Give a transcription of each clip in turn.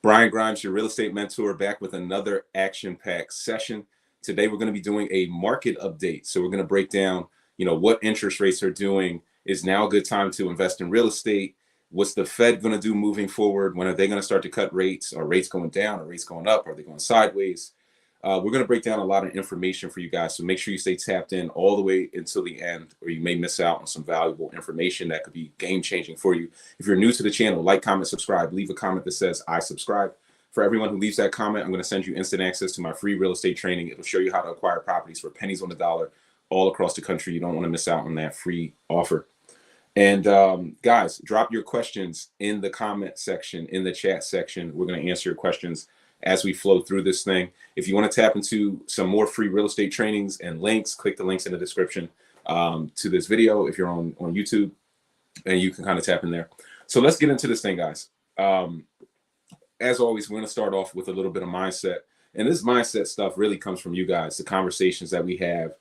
Brian Grimes, your real estate mentor, back with another action-packed session. Today, we're going to be doing a market update. So we're going to break down, what interest rates are doing. Is now a good time to invest in real estate? What's the Fed going to do moving forward? When are they going to start to cut rates? Are rates going down? Are rates going up? Are they going sideways? We're going to break down a lot of information for you guys. So make sure you stay tapped in all the way until the end, or you may miss out on some valuable information that could be game-changing for you. If you're new to the channel, like, comment, subscribe. Leave a comment that says, I subscribe. For everyone who leaves that comment, I'm going to send you instant access to my free real estate training. It'll show you how to acquire properties for pennies on the dollar all across the country. You don't want to miss out on that free offer. And guys, drop your questions in the comment section, in the chat section. We're going to answer your questions as we flow through this thing. If you want to tap into some more free real estate trainings and links, click the links in the description to this video if you're on YouTube, and you can kind of tap in there. So let's get into this thing, guys. As always, we're going to start off with a little bit of mindset. And this mindset stuff really comes from you guys, the conversations that we have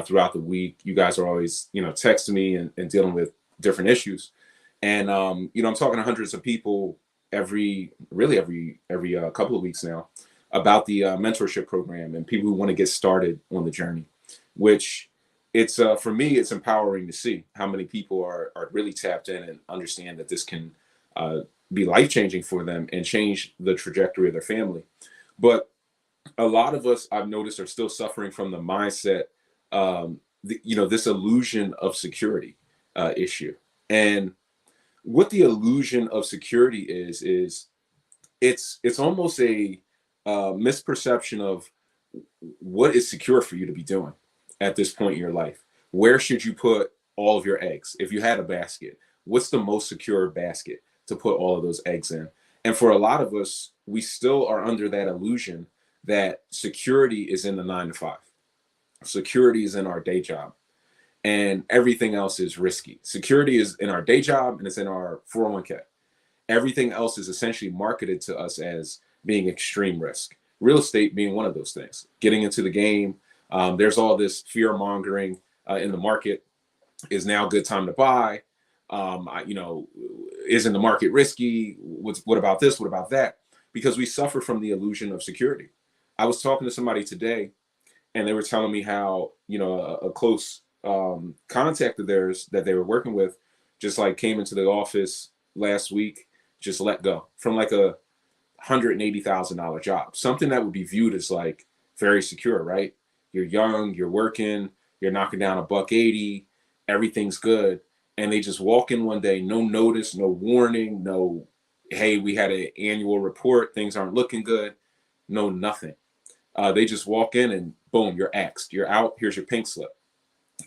throughout the week. You guys are always, texting me and dealing with different issues. And, I'm talking to hundreds of people every couple of weeks now about the mentorship program and people who want to get started on the journey, which it's for me, it's empowering to see how many people are really tapped in and understand that this can be life-changing for them and change the trajectory of their family. But a lot of us, I've noticed, are still suffering from the mindset, this illusion of security issue. And what the illusion of security is it's almost a misperception of what is secure for you to be doing at this point in your life. Where should you put all of your eggs? If you had a basket, what's the most secure basket to put all of those eggs in? And for a lot of us, we still are under that illusion that security is in the 9 to 5. Security is in our day job, and everything else is risky. Security is in our day job and it's in our 401k. Everything else is essentially marketed to us as being extreme risk. Real estate being one of those things. Getting into the game, there's all this fear mongering in the market. Is now a good time to buy? Isn't the market risky? What about this? What about that? Because we suffer from the illusion of security. I was talking to somebody today, and they were telling me how, a close contact of theirs that they were working with just like came into the office last week, just let go from like a $180,000 job, something that would be viewed as like very secure, right? You're young, you're working, you're knocking down $180, everything's good. And they just walk in one day, no notice, no warning, no, hey, we had an annual report, things aren't looking good, no nothing. They just walk in and boom, you're axed, you're out, here's your pink slip.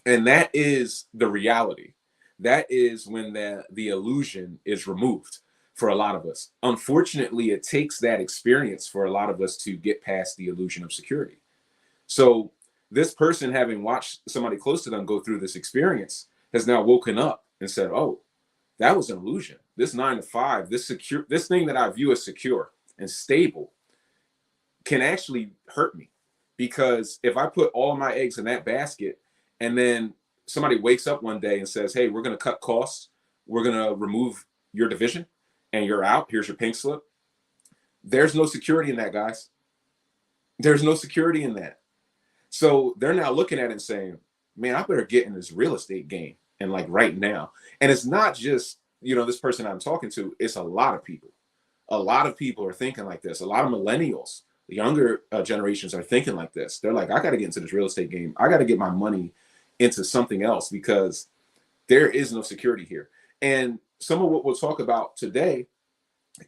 And that is the reality. That is when the illusion is removed for a lot of us. Unfortunately, it takes that experience for a lot of us to get past the illusion of security. So this person, having watched somebody close to them go through this experience, has now woken up and said, oh, that was an illusion. This 9 to 5, this thing that I view as secure and stable can actually hurt me. Because if I put all my eggs in that basket, and then somebody wakes up one day and says, hey, we're going to cut costs, we're going to remove your division, and you're out, here's your pink slip. There's no security in that, guys. There's no security in that. So they're now looking at it and saying, man, I better get in this real estate game, and like right now. And it's not just, this person I'm talking to, it's a lot of people. A lot of people are thinking like this. A lot of millennials, the younger generations are thinking like this. They're like, I got to get into this real estate game. I got to get my money into something else because there is no security here. And some of what we'll talk about today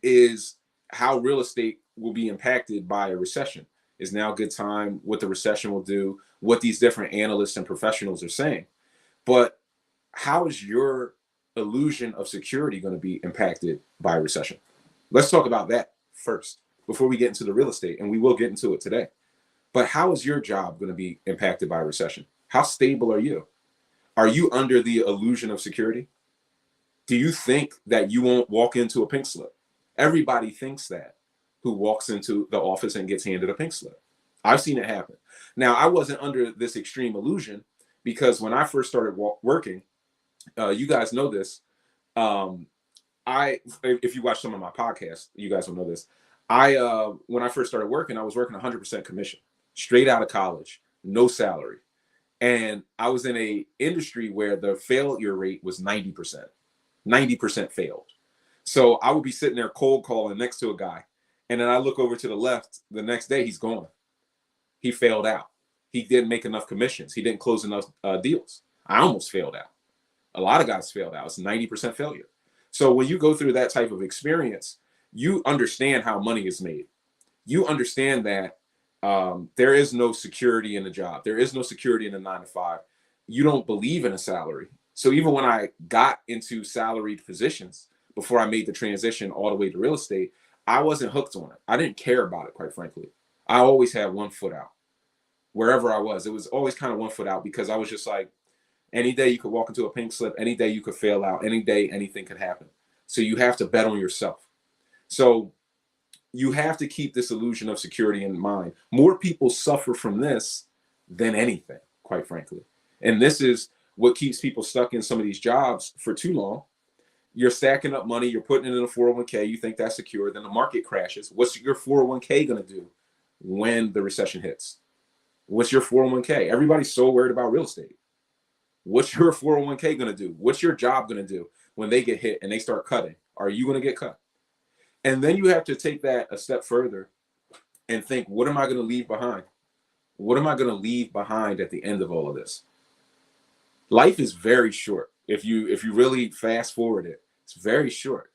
is how real estate will be impacted by a recession. Is now a good time, what the recession will do, what these different analysts and professionals are saying. But how is your illusion of security going to be impacted by a recession? Let's talk about that first before we get into the real estate, and we will get into it today. But how is your job going to be impacted by a recession? How stable are you? Are you under the illusion of security? Do you think that you won't walk into a pink slip? Everybody thinks that, who walks into the office and gets handed a pink slip. I've seen it happen. Now, I wasn't under this extreme illusion because when I first started working, you guys know this. If you watch some of my podcasts, you guys will know this. When I first started working, I was working 100% commission, straight out of college, no salary. And I was in a industry where the failure rate was 90%. 90% failed. So I would be sitting there cold calling next to a guy. And then I look over to the left, the next day he's gone. He failed out. He didn't make enough commissions. He didn't close enough deals. I almost failed out. A lot of guys failed out. It's 90% failure. So when you go through that type of experience, you understand how money is made. You understand that there is no security in the job. There is no security in a 9 to 5. You don't believe in a salary. So even when I got into salaried positions before I made the transition all the way to real estate, I wasn't hooked on it. I didn't care about it, quite frankly. I always had one foot out. Wherever I was, it was always kind of one foot out, because I was just like, any day you could walk into a pink slip, any day you could fail out, any day anything could happen. So you have to bet on yourself. So you have to keep this illusion of security in mind. More people suffer from this than anything, quite frankly. And this is what keeps people stuck in some of these jobs for too long. You're stacking up money, you're putting it in a 401k, you think that's secure, then the market crashes. What's your 401k going to do when the recession hits? What's your 401k? Everybody's so worried about real estate. What's your 401k going to do? What's your job going to do when they get hit and they start cutting? Are you going to get cut? And then you have to take that a step further and think, what am I going to leave behind? What am I going to leave behind at the end of all of this? Life is very short. If you really fast forward it, it's very short.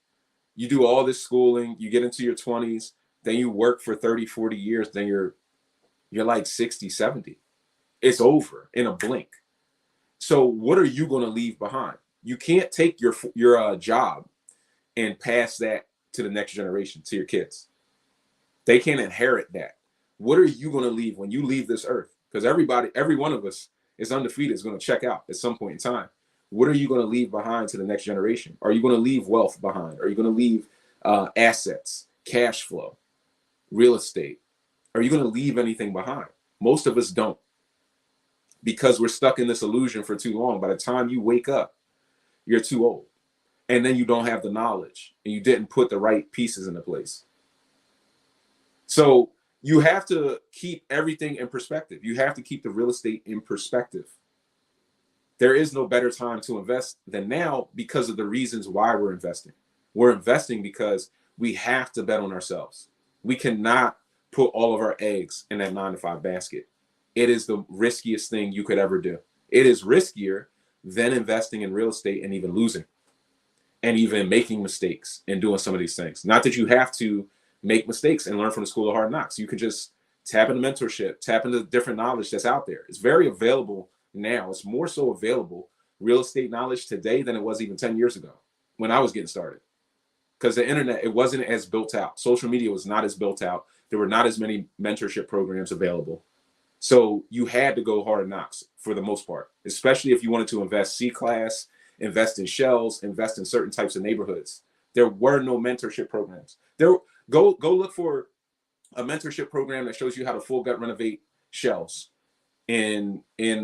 You do all this schooling, you get into your 20s, then you work for 30, 40 years, then you're like 60, 70. It's over in a blink. So what are you going to leave behind? You can't take your job and pass that to the next generation, to your kids. They can't inherit that. What are you going to leave when you leave this earth? Because every one of us is undefeated, is going to check out at some point in time. What are you going to leave behind to the next generation? Are you going to leave wealth behind? Are you going to leave assets, cash flow, real estate? Are you going to leave anything behind? Most of us don't, because we're stuck in this illusion for too long. By the time you wake up, you're too old. And then you don't have the knowledge, and you didn't put the right pieces into place. So you have to keep everything in perspective. You have to keep the real estate in perspective. There is no better time to invest than now, because of the reasons why we're investing. We're investing because we have to bet on ourselves. We cannot put all of our eggs in that 9 to 5 basket. It is the riskiest thing you could ever do. It is riskier than investing in real estate and even losing, and even making mistakes and doing some of these things. Not that you have to make mistakes and learn from the school of hard knocks. You can just tap into mentorship, tap into different knowledge that's out there. It's very available now. It's more so available, real estate knowledge today, than it was even 10 years ago when I was getting started. Because the internet, it wasn't as built out. Social media was not as built out. There were not as many mentorship programs available. So you had to go hard knocks for the most part, especially if you wanted to invest C-class, invest in shells, invest in certain types of neighborhoods. There were no mentorship programs. Go look for a mentorship program that shows you how to full gut renovate shells in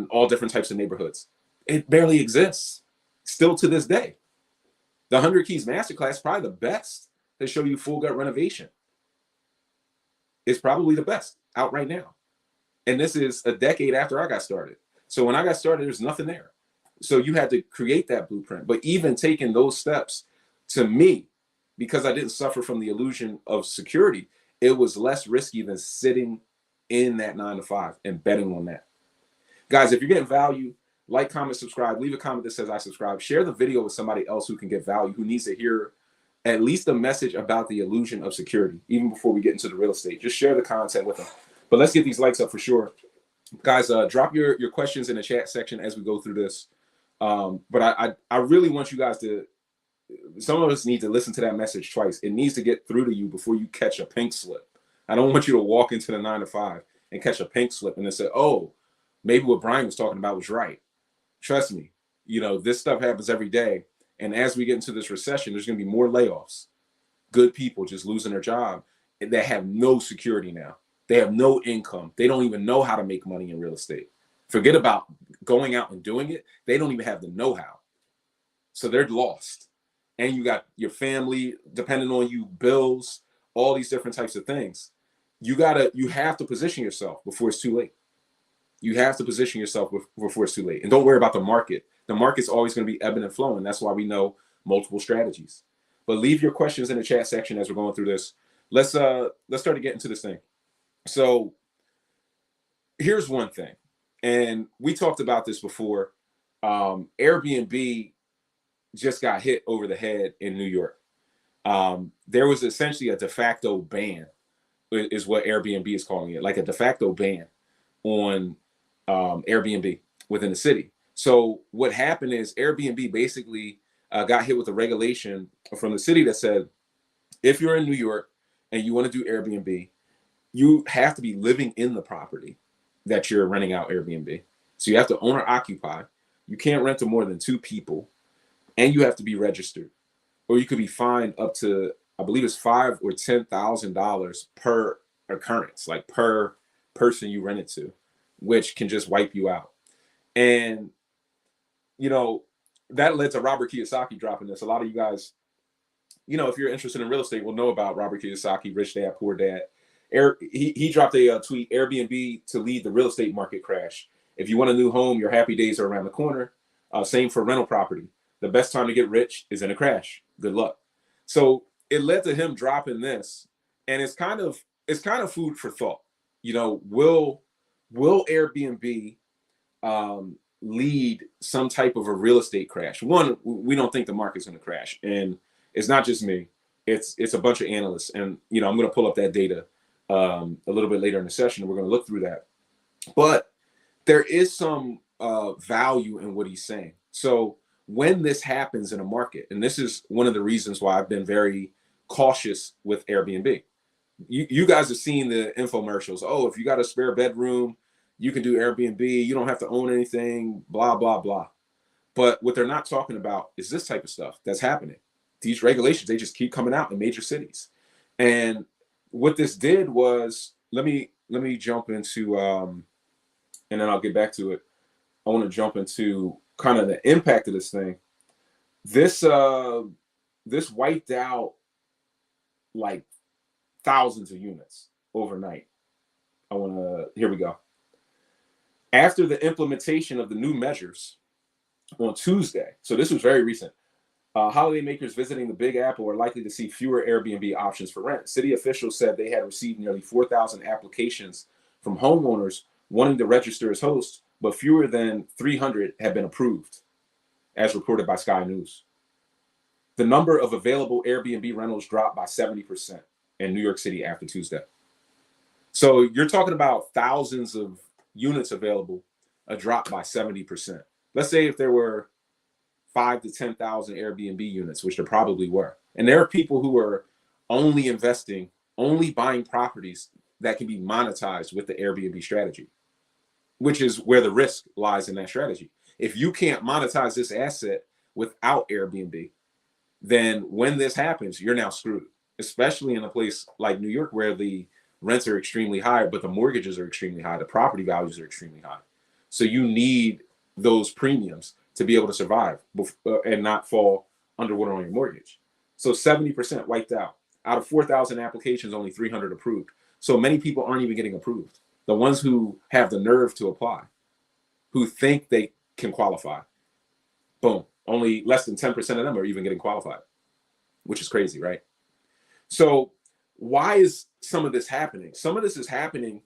all different types of neighborhoods. It barely exists still to this day. The 100 Keys Masterclass is probably the best to show you full gut renovation. It's probably the best out right now. And this is a decade after I got started. So when I got started, there's nothing there. So you had to create that blueprint. But even taking those steps, to me, because I didn't suffer from the illusion of security, it was less risky than sitting in that 9 to 5 and betting on that. Guys, if you're getting value, like, comment, subscribe, leave a comment that says I subscribe, share the video with somebody else who can get value, who needs to hear at least a message about the illusion of security, even before we get into the real estate. Just share the content with them. But let's get these likes up for sure. Guys, drop your questions in the chat section as we go through this. But I really want you guys to, some of us need to listen to that message twice. It needs to get through to you before you catch a pink slip. I don't want you to walk into the 9 to 5 and catch a pink slip and then say, oh, maybe what Brian was talking about was right. Trust me, this stuff happens every day. And as we get into this recession, there's going to be more layoffs. Good people just losing their job that have no security now. They have no income. They don't even know how to make money in real estate. Forget about going out and doing it. They don't even have the know-how. So they're lost. And you got your family depending on you, bills, all these different types of things. You have to position yourself before it's too late. You have to position yourself before it's too late. And don't worry about the market. The market's always going to be ebbing and flowing. That's why we know multiple strategies. But leave your questions in the chat section as we're going through this. Let's start to get into this thing. So here's one thing, and we talked about this before. Airbnb just got hit over the head in New York. There was essentially a de facto ban, is what Airbnb is calling it, like a de facto ban on Airbnb within the city. So what happened is Airbnb basically got hit with a regulation from the city that said, if you're in New York and you want to do Airbnb, you have to be living in the property that you're renting out Airbnb. So you have to own or occupy. You can't rent to more than 2 people, and you have to be registered, or you could be fined up to, I believe it's $5,000 or $10,000 per occurrence, like per person you rent it to, which can just wipe you out. And that led to Robert Kiyosaki dropping this. A lot of you guys, if you're interested in real estate, will know about Robert Kiyosaki, Rich Dad, Poor Dad. He dropped a tweet, Airbnb to lead the real estate market crash. If you want a new home, your happy days are around the corner. Same for rental property. The best time to get rich is in a crash. Good luck. So it led to him dropping this, and it's kind of food for thought. Will Airbnb lead some type of a real estate crash? One, we don't think the market's going to crash, and it's not just me. It's a bunch of analysts, and I'm going to pull up that data a little bit later in the session, and we're going to look through that. But there is some value in what he's saying. So when this happens in a market, and this is one of the reasons why I've been very cautious with Airbnb. You guys have seen the infomercials. Oh, if you got a spare bedroom, you can do Airbnb. You don't have to own anything, blah, blah, blah. But what they're not talking about is this type of stuff that's happening. These regulations, they just keep coming out in major cities. And what this did was, let me jump into, and then I'll get back to it. I want to jump into kind of the impact of this thing. This wiped out like thousands of units overnight. Here we go. After the implementation of the new measures on Tuesday, so this was very recent, holidaymakers visiting the Big Apple are likely to see fewer Airbnb options for rent. City officials said they had received nearly 4,000 applications from homeowners wanting to register as hosts, but fewer than 300 have been approved, as reported by Sky News. The number of available Airbnb rentals dropped by 70% in New York City after Tuesday. So you're talking about thousands of units available, a drop by 70%. Let's say if there were 5,000 to 10,000 Airbnb units, which there probably were. And there are people who are only investing, only buying properties that can be monetized with the Airbnb strategy, which is where the risk lies in that strategy. If you can't monetize this asset without Airbnb, then when this happens, you're now screwed, especially in a place like New York where the rents are extremely high, but the mortgages are extremely high. The property values are extremely high. So you need those premiums to be able to survive and not fall underwater on your mortgage. So 70% wiped out. Out of 4,000 applications, only 300 approved. So many people aren't even getting approved. The ones who have the nerve to apply, who think they can qualify, boom, only less than 10% of them are even getting qualified, which is crazy, right? So why is some of this happening? Some of this is happening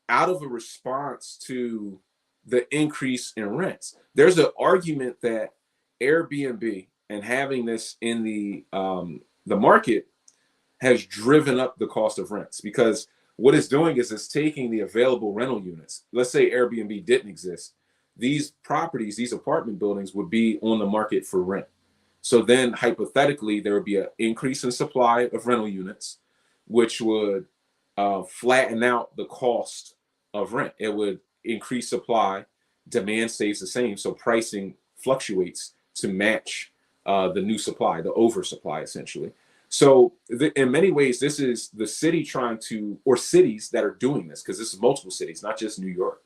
out of a response to the increase in rents. There's an argument that Airbnb and having this in the market has driven up the cost of rents, because what it's doing is it's taking the available rental units. Let's say Airbnb didn't exist. These properties, these apartment buildings would be on the market for rent. So then hypothetically, there would be an increase in supply of rental units, which would flatten out the cost of rent. It would increase supply, demand stays the same, so pricing fluctuates to match the new supply, the oversupply essentially. So in many ways, this is the city trying to, or cities that are doing this, because this is multiple cities, not just New York.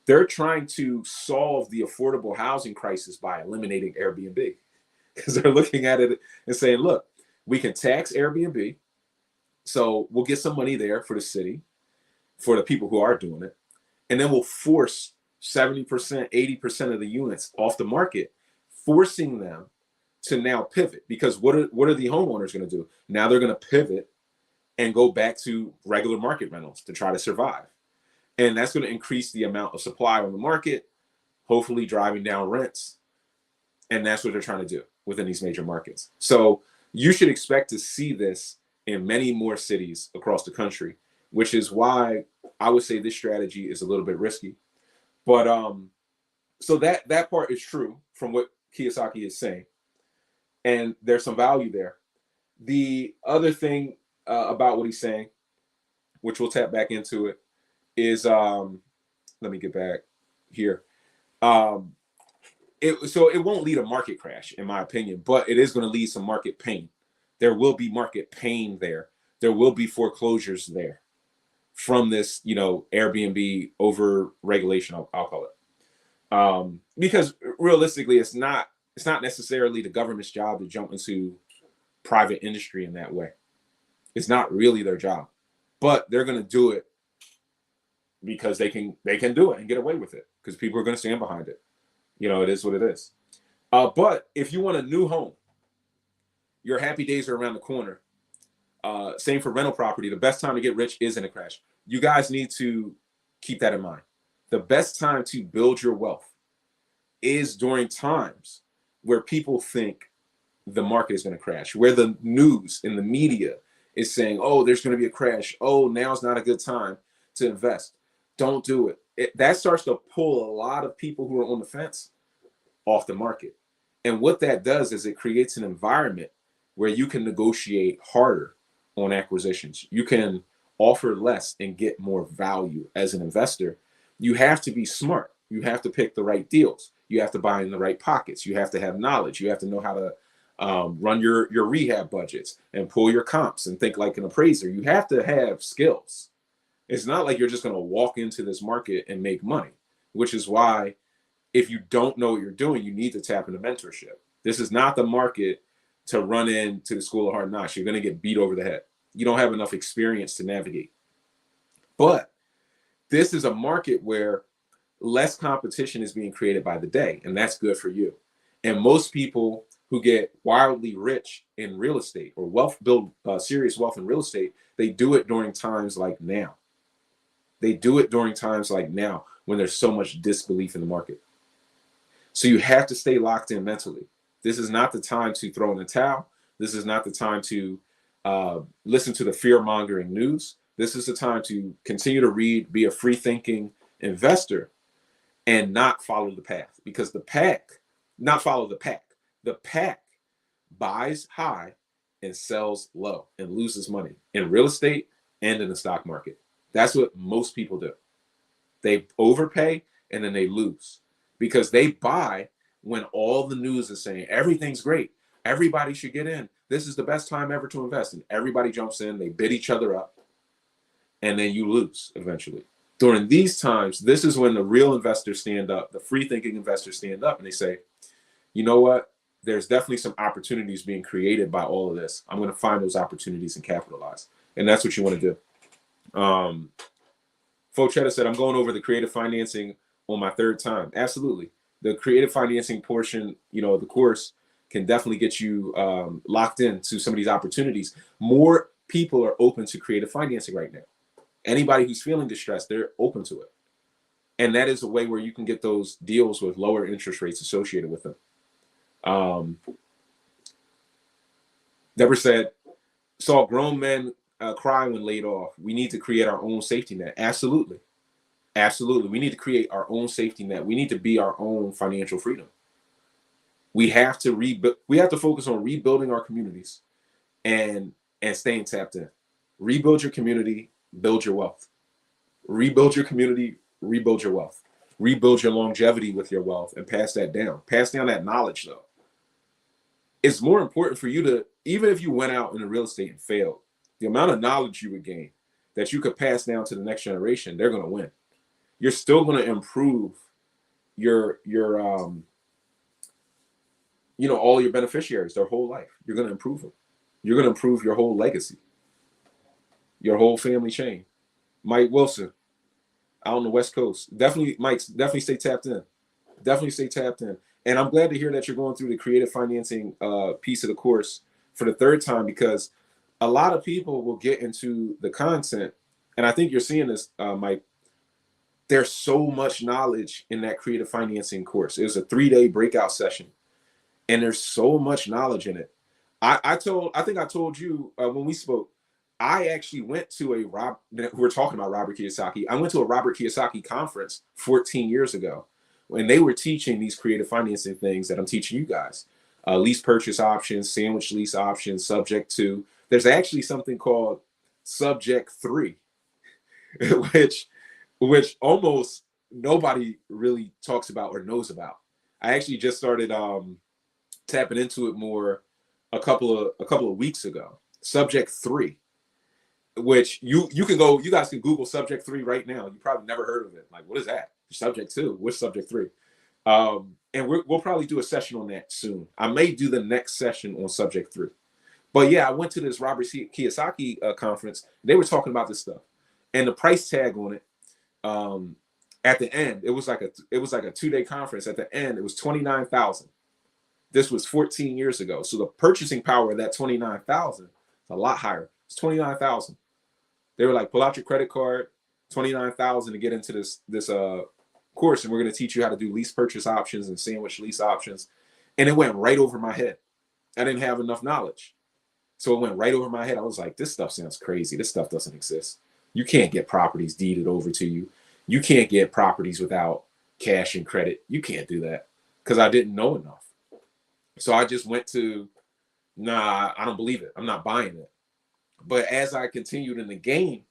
They're trying to solve the affordable housing crisis by eliminating Airbnb, because they're looking at it and saying, look, we can tax Airbnb, So we'll get some money there for the city, for the people who are doing it. And then we'll force 70%, 80% of the units off the market, forcing them to now pivot. Because what are the homeowners going to do? Now they're going to pivot and go back to regular market rentals to try to survive. And that's going to increase the amount of supply on the market, hopefully driving down rents. And that's what they're trying to do within these major markets. So you should expect to see this in many more cities across the country, which is why I would say this strategy is a little bit risky. But so that part is true from what Kiyosaki is saying, and there's some value there. The other thing about what he's saying, which we'll tap back into it, is let me get back here. So it won't lead a market crash, in my opinion, but it is going to lead some market pain. There will be market pain there. There will be foreclosures there from this, Airbnb over regulation, I'll call it. Because realistically, it's not necessarily the government's job to jump into private industry in that way. It's not really their job, but they're going to do it because they can do it and get away with it because people are going to stand behind it. It is what it is. But if you want a new home, your happy days are around the corner. Same for rental property. The best time to get rich is in a crash. You guys need to keep that in mind. The best time to build your wealth is during times where people think the market is going to crash, where the news and the media is saying, oh, there's going to be a crash. Oh, now's not a good time to invest. Don't do it. That starts to pull a lot of people who are on the fence off the market. And what that does is it creates an environment where you can negotiate harder on acquisitions. You can offer less and get more value as an investor. You have to be smart. You have to pick the right deals. You have to buy in the right pockets. You have to have knowledge. You have to know how to run your rehab budgets and pull your comps and think like an appraiser. You have to have skills. It's not like you're just going to walk into this market and make money, which is why if you don't know what you're doing, you need to tap into mentorship. This is not the market to run into the school of hard knocks. You're going to get beat over the head. You don't have enough experience to navigate. But this is a market where less competition is being created by the day, and that's good for you. And most people who get wildly rich in real estate or build serious wealth in real estate, they do it during times like now. They do it during times like now when there's so much disbelief in the market. So you have to stay locked in mentally. This is not the time to throw in the towel. This is not the time to listen to the fear-mongering news. This is the time to continue to read, be a free-thinking investor, and not follow the path. Because the pack buys high and sells low and loses money in real estate and in the stock market. That's what most people do. They overpay and then they lose because they buy when all the news is saying everything's great. Everybody should get in. This is the best time ever to invest. And everybody jumps in, they bid each other up, and then you lose eventually. During these times, this is when the real investors stand up, the free thinking investors stand up and they say, you know what? There's definitely some opportunities being created by all of this. I'm going to find those opportunities and capitalize. And that's what you want to do. Fochetta said, I'm going over the creative financing on my third time. Absolutely. The creative financing portion, of the course can definitely get you locked into some of these opportunities. More people are open to creative financing right now. Anybody who's feeling distressed, they're open to it. And that is a way where you can get those deals with lower interest rates associated with them. Deborah said, saw grown men cry when laid off. We need to create our own safety net. Absolutely. Absolutely. We need to create our own safety net. We need to be our own financial freedom. We have to rebuild. We have to focus on rebuilding our communities and staying tapped in. Rebuild your community, build your wealth. Rebuild your community, rebuild your wealth. Rebuild your longevity with your wealth and pass that down. Pass down that knowledge, though. It's more important for you to, even if you went out into real estate and failed, the amount of knowledge you would gain that you could pass down to the next generation, they're going to win. You're still going to improve your all your beneficiaries, their whole life. You're going to improve them. You're going to improve your whole legacy. your whole family chain. Mike Wilson out on the West Coast. Definitely, Mike, definitely stay tapped in. Definitely stay tapped in. And I'm glad to hear that you're going through the creative financing piece of the course for the third time, because a lot of people will get into the content. And I think you're seeing this, Mike. There's so much knowledge in that creative financing course. It was a 3-day breakout session, and there's so much knowledge in it. I think I told you when we spoke, I actually went to we're talking about Robert Kiyosaki. I went to a Robert Kiyosaki conference 14 years ago when they were teaching these creative financing things that I'm teaching you guys. Lease purchase options, sandwich lease options, subject to. There's actually something called subject 3, which almost nobody really talks about or knows about. I actually just started tapping into it more a couple of weeks ago. Subject 3, which you guys can Google subject 3 right now. You probably never heard of it. Like, what is that? Subject 2. What's subject 3? And we'll probably do a session on that soon. I may do the next session on subject 3. But yeah, I went to this Robert Kiyosaki conference. They were talking about this stuff, and the price tag on it. At the end, it was like a 2-day conference. At the end, it was $29,000. This was 14 years ago. So the purchasing power of that $29,000 is a lot higher. It's $29,000. They were like, pull out your credit card, $29,000 to get into this course, and we're going to teach you how to do lease purchase options and sandwich lease options. And it went right over my head. I didn't have enough knowledge. So it went right over my head. I was like, this stuff sounds crazy. This stuff doesn't exist. You can't get properties deeded over to you. You can't get properties without cash and credit. You can't do that, because I didn't know enough. So I just went to, nah, I don't believe it. I'm not buying it. But as I continued in the game,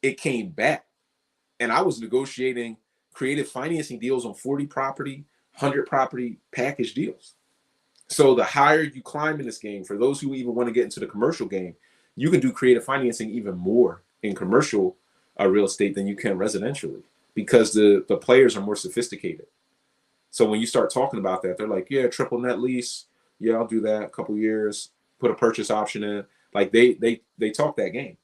it came back. And I was negotiating creative financing deals on 40 property, 100 property package deals. So the higher you climb in this game, for those who even want to get into the commercial game, you can do creative financing even more in commercial real estate than you can residentially, because the players are more sophisticated. So when you start talking about that, they're like, yeah, triple net lease. Yeah, I'll do that. A couple years, put a purchase option in. Like they talk that game.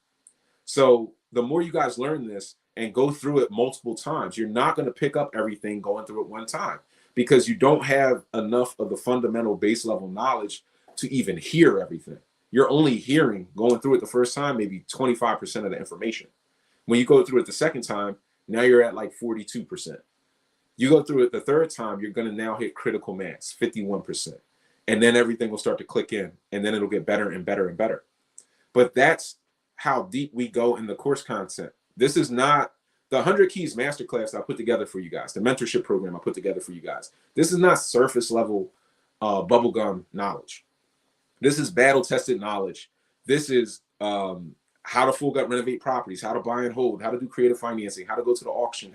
So the more you guys learn this and go through it multiple times, you're not going to pick up everything going through it one time, because you don't have enough of the fundamental base level knowledge to even hear everything. You're only hearing, going through it the first time, maybe 25% of the information. When you go through it the second time, now you're at like 42%. You go through it the third time, you're going to now hit critical mass, 51%. And then everything will start to click in, and then it'll get better and better and better. But that's how deep we go in the course content. This is not the 100 Keys Masterclass I put together for you guys, the mentorship program I put together for you guys. This is not surface level bubblegum knowledge. This is battle-tested knowledge. This is how to full gut renovate properties, how to buy and hold, how to do creative financing, how to go to the auction.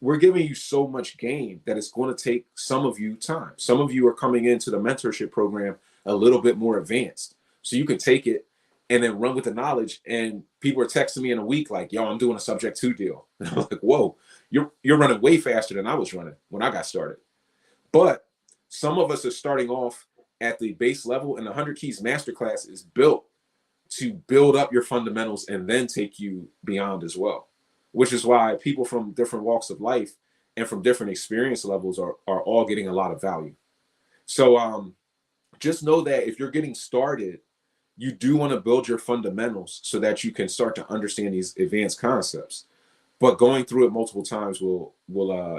We're giving you so much game that it's going to take some of you time. Some of you are coming into the mentorship program a little bit more advanced, so you can take it and then run with the knowledge. And people are texting me in a week like, yo, I'm doing a subject 2 deal. And I'm like, whoa, you're running way faster than I was running when I got started. But some of us are starting off at the base level, and the 100 Keys Masterclass is built to build up your fundamentals and then take you beyond as well, which is why people from different walks of life and from different experience levels are all getting a lot of value. So just know that if you're getting started, you do want to build your fundamentals so that you can start to understand these advanced concepts. But going through it multiple times will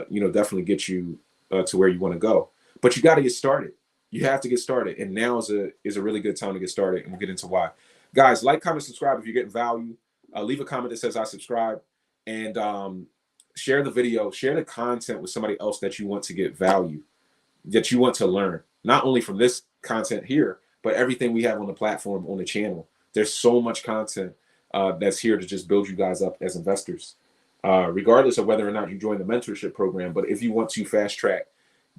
definitely get you to where you want to go. But you got to get started. You have to get started, and now is a really good time to get started, and we'll get into why. Guys, like, comment, subscribe if you're getting value. Leave a comment that says I subscribe, and share the video, share the content with somebody else that you want to get value, that you want to learn, not only from this content here, but everything we have on the platform, on the channel. There's so much content that's here to just build you guys up as investors, regardless of whether or not you join the mentorship program. But if you want to fast track,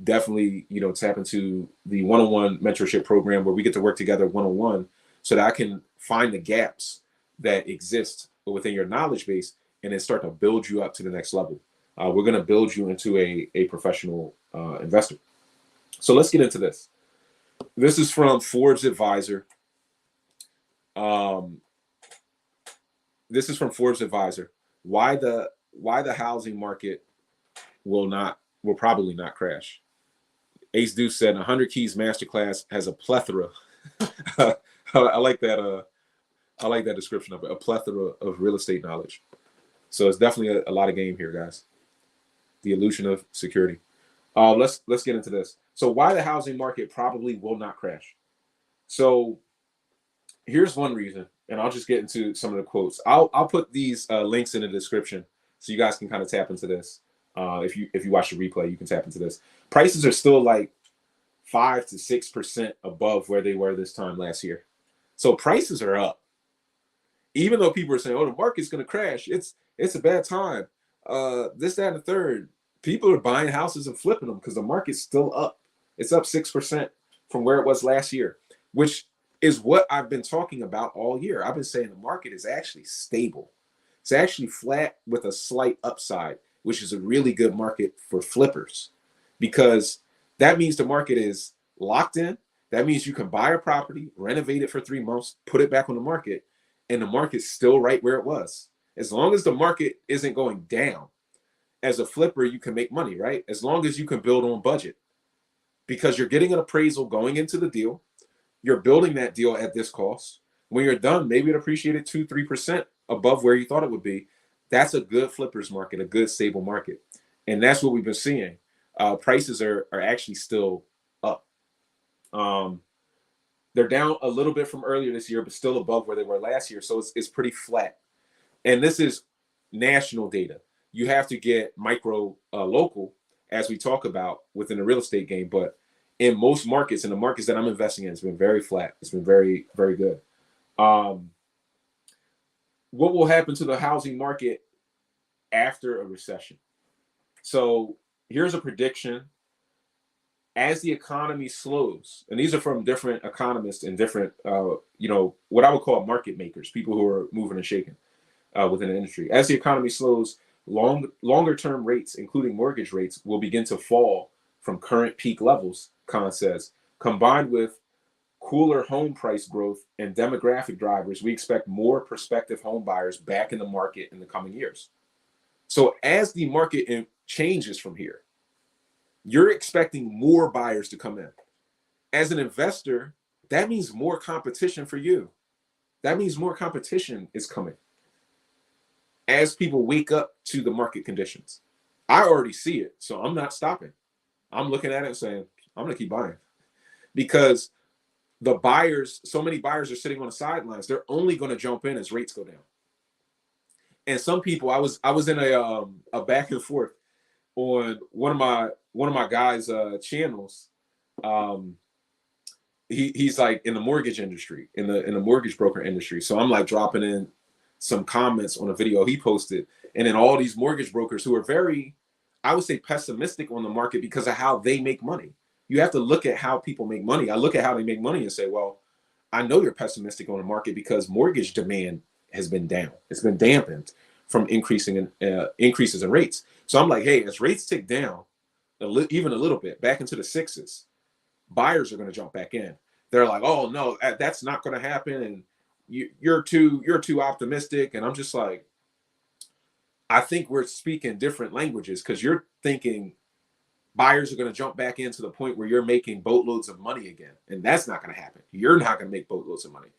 definitely, tap into the one-on-one mentorship program where we get to work together one-on-one so that I can find the gaps that exist within your knowledge base and then start to build you up to the next level. We're going to build you into a professional investor. So let's get into this. This is from Forbes Advisor. this is from Forbes Advisor. Why the housing market will probably not crash. Ace Deuce said 100 Keys Masterclass has a plethora. I like that. I like that description of it. A plethora of real estate knowledge. So it's definitely a lot of game here, guys. The illusion of security. Let's get into this. So why the housing market probably will not crash. So here's one reason, and I'll just get into some of the quotes. I'll put these links in the description so you guys can kind of tap into this. If you watch the replay, you can tap into this. Prices are still like 5 to 6% above where they were this time last year. So prices are up. Even though people are saying, "Oh, the market's going to crash. It's a bad time." This, that, and the third. People are buying houses and flipping them because the market's still up. It's up 6% from where it was last year, which is what I've been talking about all year. I've been saying the market is actually stable. It's actually flat with a slight upside, which is a really good market for flippers, because that means the market is locked in. That means you can buy a property, renovate it for 3 months, put it back on the market, and the market's still right where it was. As long as the market isn't going down, as a flipper, you can make money, right? As long as you can build on budget, because you're getting an appraisal going into the deal. You're building that deal at this cost. When you're done, maybe it appreciated 2-3% above where you thought it would be. That's a good flippers market, a good stable market. And that's what we've been seeing. Prices are actually still up. They're down a little bit from earlier this year, but still above where they were last year. So it's pretty flat. And this is national data. You have to get micro local, as we talk about within the real estate game. But in most markets, in the markets that I'm investing in, it's been very flat. It's been very, very good. What will happen to the housing market after a recession? So here's a prediction. As the economy slows, and these are from different economists and different, what I would call market makers, people who are moving and shaking within the industry. As the economy slows, longer term rates, including mortgage rates, will begin to fall from current peak levels, Khan says. Combined with cooler home price growth and demographic drivers, we expect more prospective home buyers back in the market in the coming years. So as the market changes from here, you're expecting more buyers to come in. As an investor, that means more competition for you. That means more competition is coming as people wake up to the market conditions. I already see it, so I'm not stopping. I'm looking at it and saying, I'm going to keep buying, because the buyers, so many buyers are sitting on the sidelines. They're only going to jump in as rates go down. And some people, I was in a back and forth on one of my guys' channels. He's like in the mortgage industry, in the mortgage broker industry. So I'm like dropping in some comments on a video he posted, and then all these mortgage brokers who are very, I would say, pessimistic on the market because of how they make money. You have to look at how people make money. I look at how they make money and say, well, I know you're pessimistic on the market because mortgage demand has been down. It's been dampened from increases in rates. So I'm like, hey, as rates tick down even a little bit back into the sixes, buyers are going to jump back in. They're like, oh no, that's not going to happen, and you're too optimistic. And I'm just like, I think we're speaking different languages, because you're thinking buyers are going to jump back into the point where you're making boatloads of money again, and that's not going to happen. You're not going to make boatloads of money,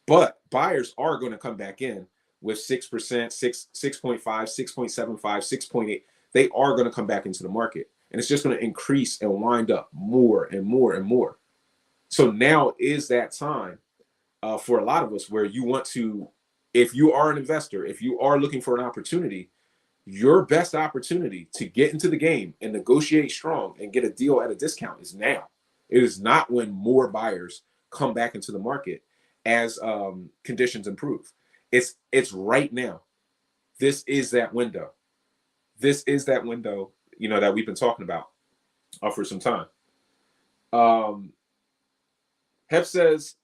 but buyers are going to come back in with 6%, 6.5, 6.75, 6.8. They are going to come back into the market, and it's just going to increase and wind up more and more and more. So now is that time for a lot of us where you want to, if you are an investor, if you are looking for an opportunity, your best opportunity to get into the game and negotiate strong and get a deal at a discount is now. It is not when more buyers come back into the market as conditions improve. It's right now. This is that window. This is that window, that we've been talking about for some time. Hep says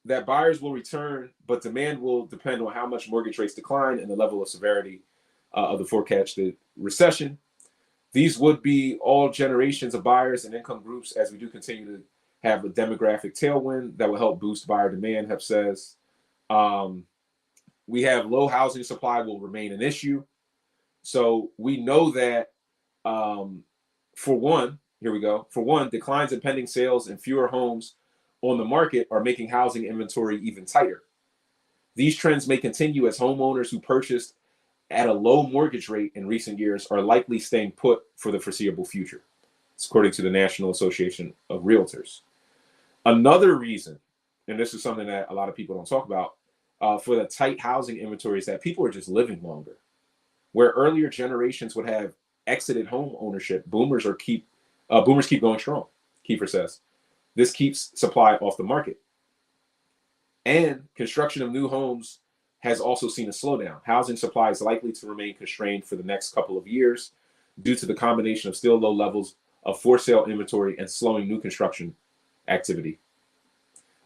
that buyers will return, but demand will depend on how much mortgage rates decline and the level of severity of the forecasted recession. These would be all generations of buyers and income groups, as we do continue to have a demographic tailwind that will help boost buyer demand, Hep says. We have low housing supply will remain an issue. So we know that, for one, here we go. For one, declines in pending sales and fewer homes on the market are making housing inventory even tighter. These trends may continue as homeowners who purchased at a low mortgage rate in recent years are likely staying put for the foreseeable future. It's according to the National Association of Realtors. Another reason, and this is something that a lot of people don't talk about, for the tight housing inventory is that people are just living longer. Where earlier generations would have exited home ownership, boomers keep going strong. Kiefer says this keeps supply off the market, and construction of new homes has also seen a slowdown. Housing supply is likely to remain constrained for the next couple of years due to the combination of still low levels of for sale inventory and slowing new construction activity.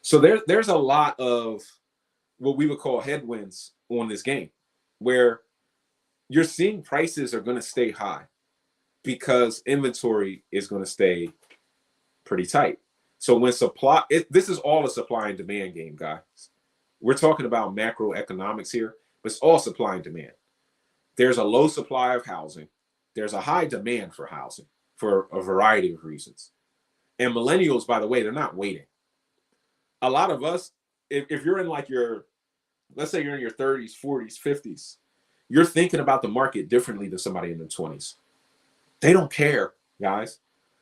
So there's a lot of what we would call headwinds on this game, where you're seeing prices are going to stay high because inventory is going to stay pretty tight. So when this is all a supply and demand game, guys. We're talking about macroeconomics here, but it's all supply and demand. There's a low supply of housing. There's a high demand for housing for a variety of reasons. And millennials, by the way, they're not waiting. A lot of us, if you're in like let's say you're in your 30s, 40s, 50s, you're thinking about the market differently than somebody in their 20s. They don't care, guys.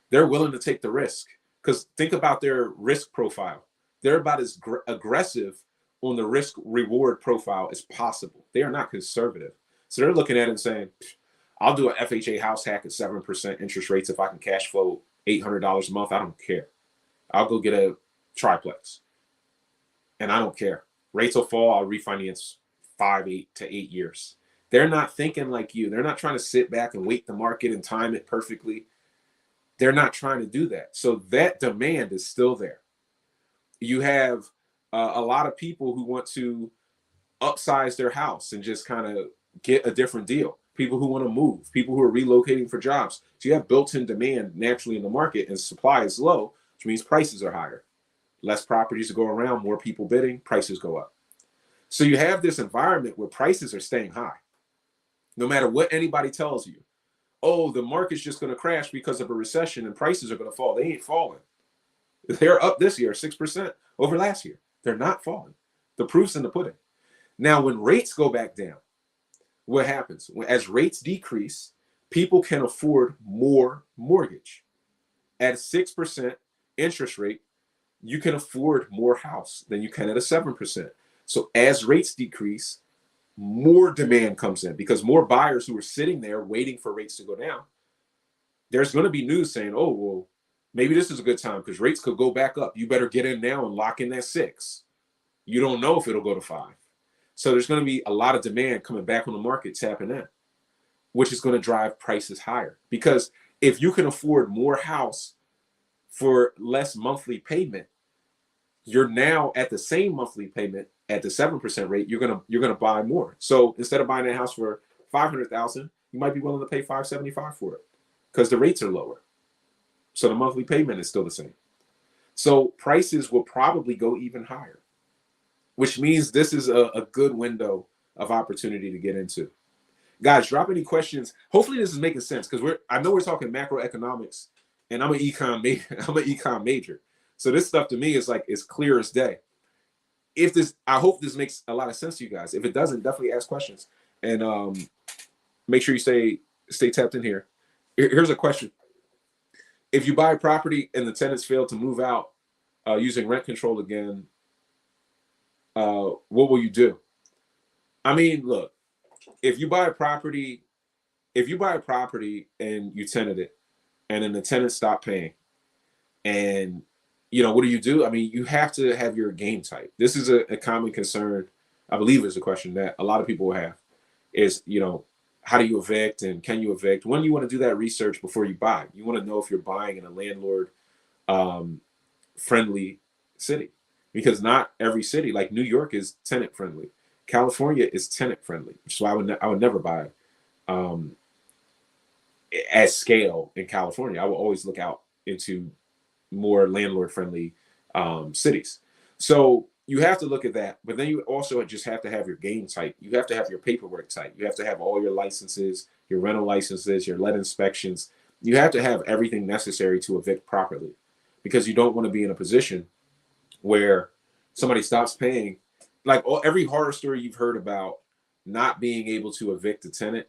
They're willing to take the risk because think about their risk profile. They're about as aggressive on the risk reward profile as possible. They are not conservative. So they're looking at it and saying, I'll do an FHA house hack at 7% interest rates if I can cash flow $800 a month. I don't care. I'll go get a triplex. And I don't care. Rates will fall. I'll refinance 8 to 8 years. They're not thinking like you. They're not trying to sit back and wait the market and time it perfectly. They're not trying to do that. So that demand is still there. You have a lot of people who want to upsize their house and just kind of get a different deal. People who want to move, people who are relocating for jobs. So you have built-in demand naturally in the market, and supply is low, which means prices are higher. Less properties to go around, more people bidding, prices go up. So you have this environment where prices are staying high. No matter what anybody tells you, oh, the market's just going to crash because of a recession and prices are going to fall. They ain't falling. They're up this year 6% over last year. They're not falling. The proof's in the pudding. Now, when rates go back down, what happens? As rates decrease, people can afford more mortgage. At 6% interest rate, you can afford more house than you can at a 7%. So as rates decrease, more demand comes in because more buyers who are sitting there waiting for rates to go down, there's going to be news saying, oh, well, maybe this is a good time because rates could go back up. You better get in now and lock in that 6. You don't know if it'll go to 5. So there's going to be a lot of demand coming back on the market, tapping in, which is going to drive prices higher. Because if you can afford more house for less monthly payment, you're now at the same monthly payment at the 7% rate. You're gonna buy more. So instead of buying a house for $500,000, you might be willing to pay $575 for it because the rates are lower. So the monthly payment is still the same. So prices will probably go even higher, which means this is a good window of opportunity to get into. Guys, drop any questions. Hopefully this is making sense because I know we're talking macroeconomics, and I'm an econ major. So this stuff to me is like it's clear as day. I hope this makes a lot of sense to you guys. If it doesn't, definitely ask questions and make sure you stay tapped in here. Here's a question: if you buy a property and the tenants fail to move out using rent control again, what will you do? I mean, look, if you buy a property and you tenant it, and then the tenants stop paying, and what do? I mean, you have to have your game tight. This is a common concern, I believe is a question that a lot of people will have is, how do you evict and can you evict? When you want to do that research before you buy, you want to know if you're buying in a landlord friendly city, because not every city, like New York is tenant friendly. California is tenant friendly, which is why I would never buy at scale in California. I will always look out into more landlord friendly cities. So you have to look at that, but then you also just have to have your game tight. You have to have your paperwork tight. You have to have all your licenses, your rental licenses, your lead inspections. You have to have everything necessary to evict properly, because you don't want to be in a position where somebody stops paying. Like every horror story you've heard about not being able to evict a tenant,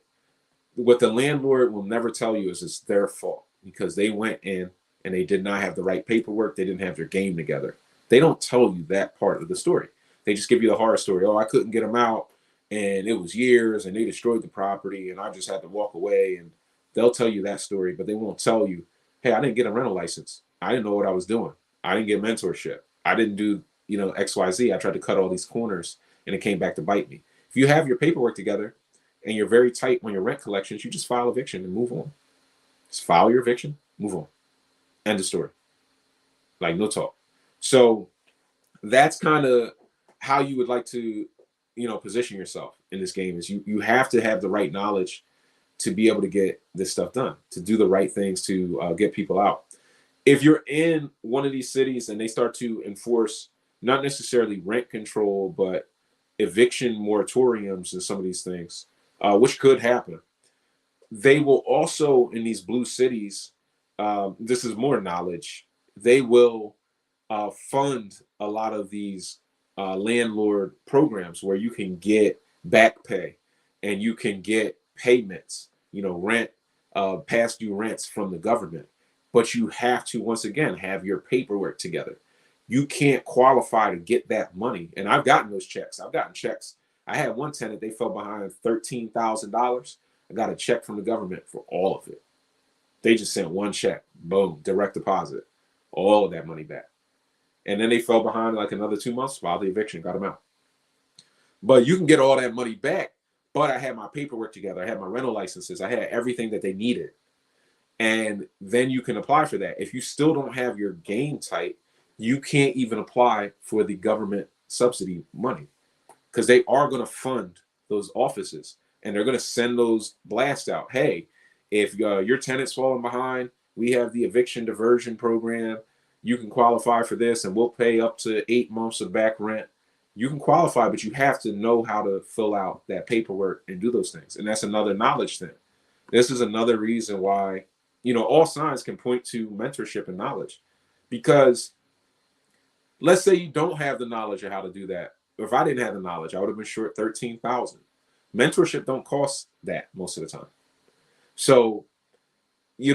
what the landlord will never tell you is it's their fault because they went in and they did not have the right paperwork. They didn't have their game together. They don't tell you that part of the story. They just give you the horror story. Oh, I couldn't get them out, and it was years, and they destroyed the property, and I just had to walk away. And they'll tell you that story, but they won't tell you, hey, I didn't get a rental license. I didn't know what I was doing. I didn't get mentorship. I didn't do, XYZ. I tried to cut all these corners, and it came back to bite me. If you have your paperwork together and you're very tight on your rent collections, you just file eviction and move on. Just file your eviction, move on. End of story. Like, no talk. So that's kind of how you would like to, position yourself in this game. Is you have to have the right knowledge to be able to get this stuff done, to do the right things to get people out. If you're in one of these cities and they start to enforce not necessarily rent control, but eviction moratoriums and some of these things, which could happen, they will also, in these blue cities, this is more knowledge, they will fund a lot of these landlord programs where you can get back pay and you can get payments, rent, past due rents from the government. But you have to, once again, have your paperwork together. You can't qualify to get that money. And I've gotten those checks. I've gotten checks. I had one tenant, they fell behind $13,000. I got a check from the government for all of it. They just sent one check, boom, direct deposit, all of that money back. And then they fell behind like another 2 months, filed the eviction, got them out. But you can get all that money back. But I had my paperwork together. I had my rental licenses. I had everything that they needed. And then you can apply for that. If you still don't have your game tight, you can't even apply for the government subsidy money, because they are going to fund those offices and they're going to send those blasts out. Hey, if your tenant's falling behind, we have the eviction diversion program. You can qualify for this and we'll pay up to 8 months of back rent. You can qualify, but you have to know how to fill out that paperwork and do those things. And that's another knowledge thing. This is another reason why, all signs can point to mentorship and knowledge. Because let's say you don't have the knowledge of how to do that. If I didn't have the knowledge, I would have been short $13,000. Mentorship don't cost that most of the time. So, you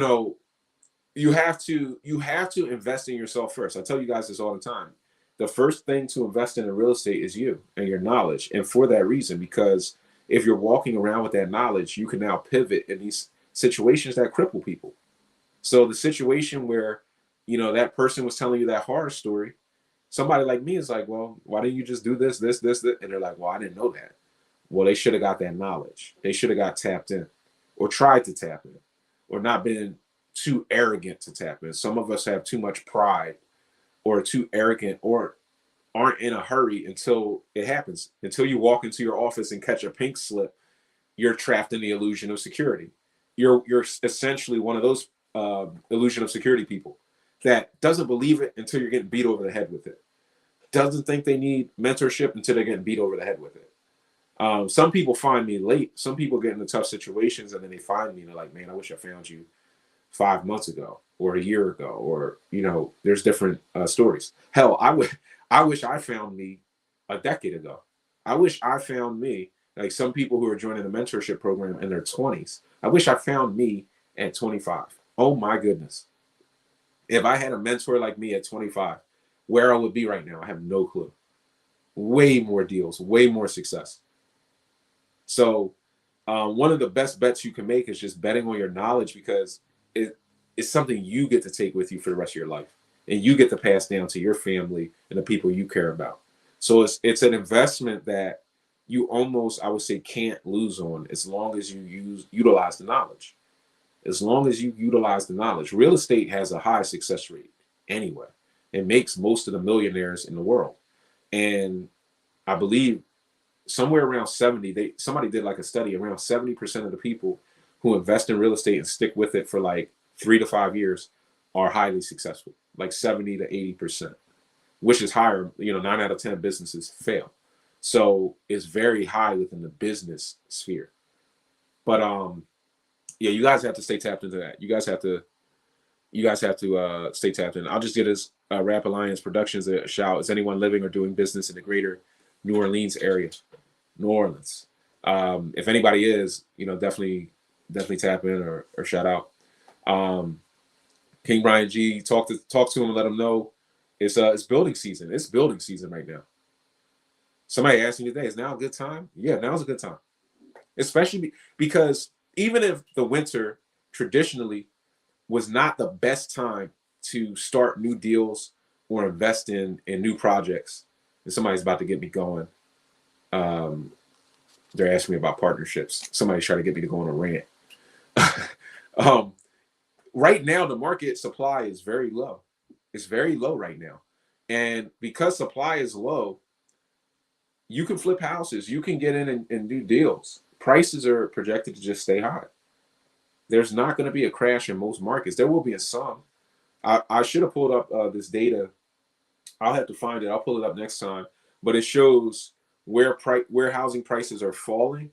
have to invest in yourself first. I tell you guys this all the time. The first thing to invest in real estate is you and your knowledge. And for that reason, because if you're walking around with that knowledge, you can now pivot in these situations that cripple people. So the situation where, that person was telling you that horror story, somebody like me is like, well, why didn't you just do this? And they're like, well, I didn't know that. Well, they should have got that knowledge. They should have got tapped in or tried to tap in or not been too arrogant to tap in. Some of us have too much pride or too arrogant or aren't in a hurry until it happens. Until you walk into your office and catch a pink slip, you're trapped in the illusion of security. You're essentially one of those illusion of security people that doesn't believe it until you're getting beat over the head with it. Doesn't think they need mentorship until they're getting beat over the head with it. Some people find me late. Some people get into tough situations and then they find me and they're like, man, I wish I found you 5 months ago or a year ago, or, there's different stories. Hell, I wish I found me a decade ago. I wish I found me, like some people who are joining the mentorship program in their 20s. I wish I found me at 25. Oh my goodness. If I had a mentor like me at 25, where I would be right now, I have no clue. Way more deals, way more success. So one of the best bets you can make is just betting on your knowledge, because it's something you get to take with you for the rest of your life, and you get to pass down to your family and the people you care about. So it's an investment that you almost, I would say, can't lose on as long as you utilize the knowledge. As long as you utilize the knowledge. Real estate has a high success rate anyway. It makes most of the millionaires in the world. And I believe somewhere around 70, somebody did like a study, around 70% of the people who invest in real estate and stick with it for like 3 to 5 years are highly successful, like 70 to 80%. which is higher. 9 out of 10 businesses fail. So it's very high within the business sphere. But yeah, you guys have to stay tapped into that. You guys have to stay tapped in. I'll just get us Rap Alliance Productions a shout. Is anyone living or doing business in the greater New Orleans area? New Orleans. If anybody is, definitely tap in or shout out. King Brian G, talk to him and let him know it's building season. It's building season right now. Somebody asked me today, is now a good time? Yeah, now's a good time. Especially because even if the winter traditionally was not the best time to start new deals or invest in new projects, and somebody's about to get me going. They're asking me about partnerships. Somebody's trying to get me to go on a rant. Right now, the market supply is very low. It's very low right now. And because supply is low, you can flip houses. You can get in and do deals. Prices are projected to just stay high. There's not going to be a crash in most markets. There will be in some. I should have pulled up this data. I'll have to find it. I'll pull it up next time. But it shows where housing prices are falling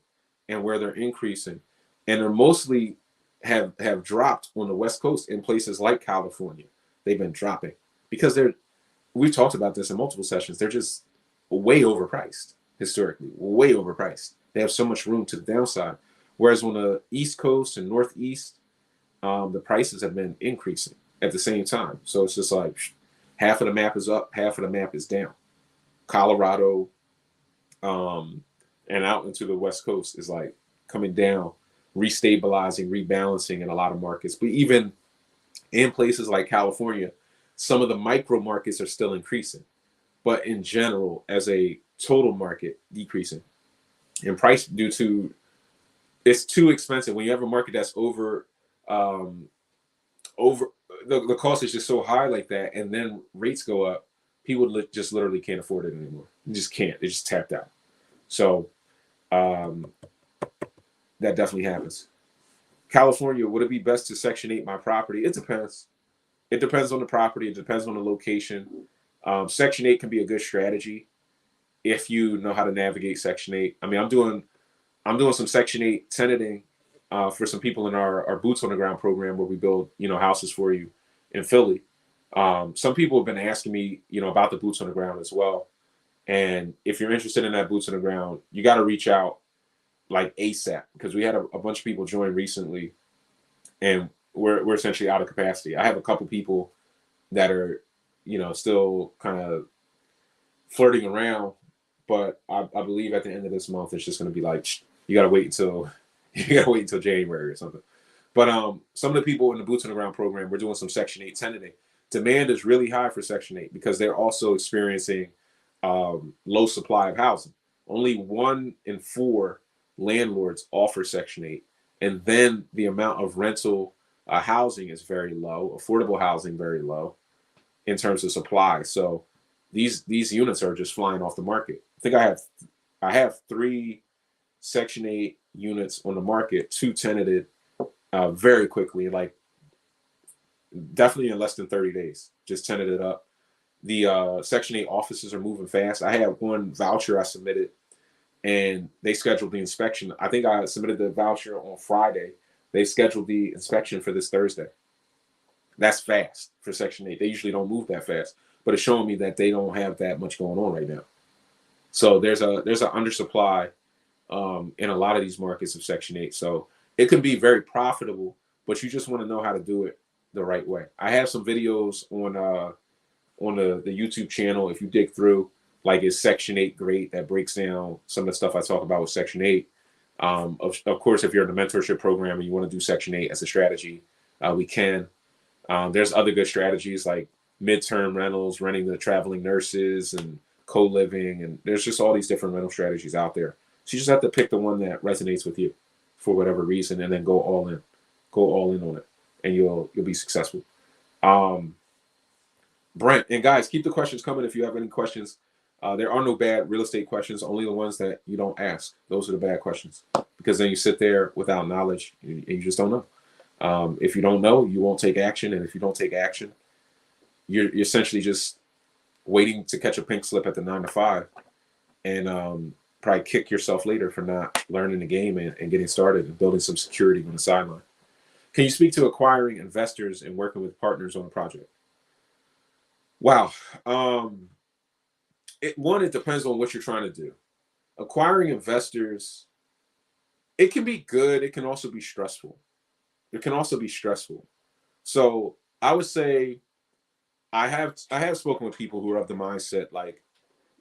and where they're increasing. And they're mostly have dropped on the West Coast in places like California. They've been dropping because we've talked about this in multiple sessions. They're just way overpriced historically, way overpriced. They have so much room to the downside. Whereas on the East Coast and Northeast, the prices have been increasing at the same time. So it's just like half of the map is up, half of the map is down. Colorado and out into the West Coast is like coming down, restabilizing, rebalancing in a lot of markets. But even in places like California, some of the micro markets are still increasing. But in general, as a total market, decreasing in price due to it's too expensive. When you have a market that's over the cost is just so high like that, and then rates go up, people just literally can't afford it anymore. You just can't. They just tapped out. So that definitely happens. California, would it be best to Section 8 my property? It depends. It depends on the property. It depends on the location. Section 8 can be a good strategy if you know how to navigate Section 8. I mean, I'm doing some Section 8 tenanting for some people in our Boots on the Ground program where we build, houses for you in Philly. Some people have been asking me, about the Boots on the Ground as well. And if you're interested in that Boots on the Ground, you got to reach out like ASAP, because we had a bunch of people join recently and we're essentially out of capacity. I have a couple people that are, still kind of flirting around, but I believe at the end of this month, it's just going to be like, you got to wait until January or something. But some of the people in the Boots on the Ground program, we're doing some Section 8 tenanting. Demand is really high for Section 8 because they're also experiencing low supply of housing. Only 1 in 4 landlords offer Section 8. And then the amount of rental housing is very low, affordable housing very low in terms of supply. So these units are just flying off the market. I think I have 3 Section 8 units on the market, 2 tenanted very quickly, like definitely in less than 30 days, just tenanted up. The Section 8 offices are moving fast. I have 1 voucher I submitted and they scheduled the inspection. I think I submitted the voucher on Friday. They scheduled the inspection for this Thursday. That's fast for Section 8. They usually don't move that fast, but it's showing me that they don't have that much going on right now. So there's an undersupply in a lot of these markets of Section 8. So it can be very profitable, but you just want to know how to do it the right way. I have some videos on the YouTube channel. If you dig through, like, is Section 8 great? That breaks down some of the stuff I talk about with Section 8. Of course, if you're in the mentorship program and you want to do Section 8 as a strategy, we can. There's other good strategies like midterm rentals, renting the traveling nurses, and co-living, and there's just all these different rental strategies out there. So you just have to pick the one that resonates with you for whatever reason, and then go all in on it, and you'll be successful. Brent, and guys, keep the questions coming if you have any questions. There are no bad real estate questions, only the ones that you don't ask. Those are the bad questions, because then you sit there without knowledge and you just don't know. If you don't know, you won't take action, and if you don't take action, you're essentially just waiting to catch a pink slip at the 9 to 5, and probably kick yourself later for not learning the game and getting started and building some security on the sideline. Can you speak to acquiring investors and working with partners on a project? Wow. It depends on what you're trying to do. Acquiring investors, it can be good. It can also be stressful. It can also be stressful. So I would say I have spoken with people who are of the mindset, like,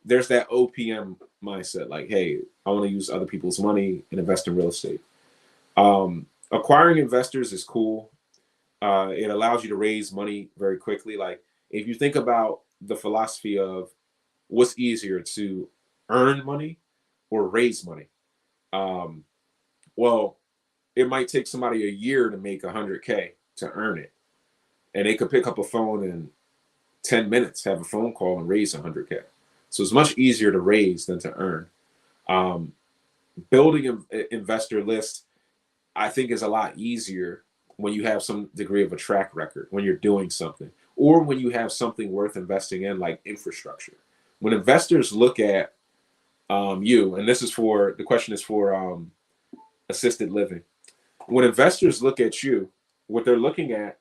there's that OPM mindset, like, hey, I want to use other people's money and invest in real estate. Acquiring investors is cool. It allows you to raise money very quickly. Like, if you think about the philosophy of what's easier, to earn money or raise money, well, it might take somebody a year to make 100K to earn it, and they could pick up a phone in 10 minutes, have a phone call, and raise 100K. So it's much easier to raise than to earn. Building an investor list, I think, is a lot easier when you have some degree of a track record, when you're doing something, or when you have something worth investing in, like infrastructure. When investors look at you, and the question is for assisted living. When investors look at you, what they're looking at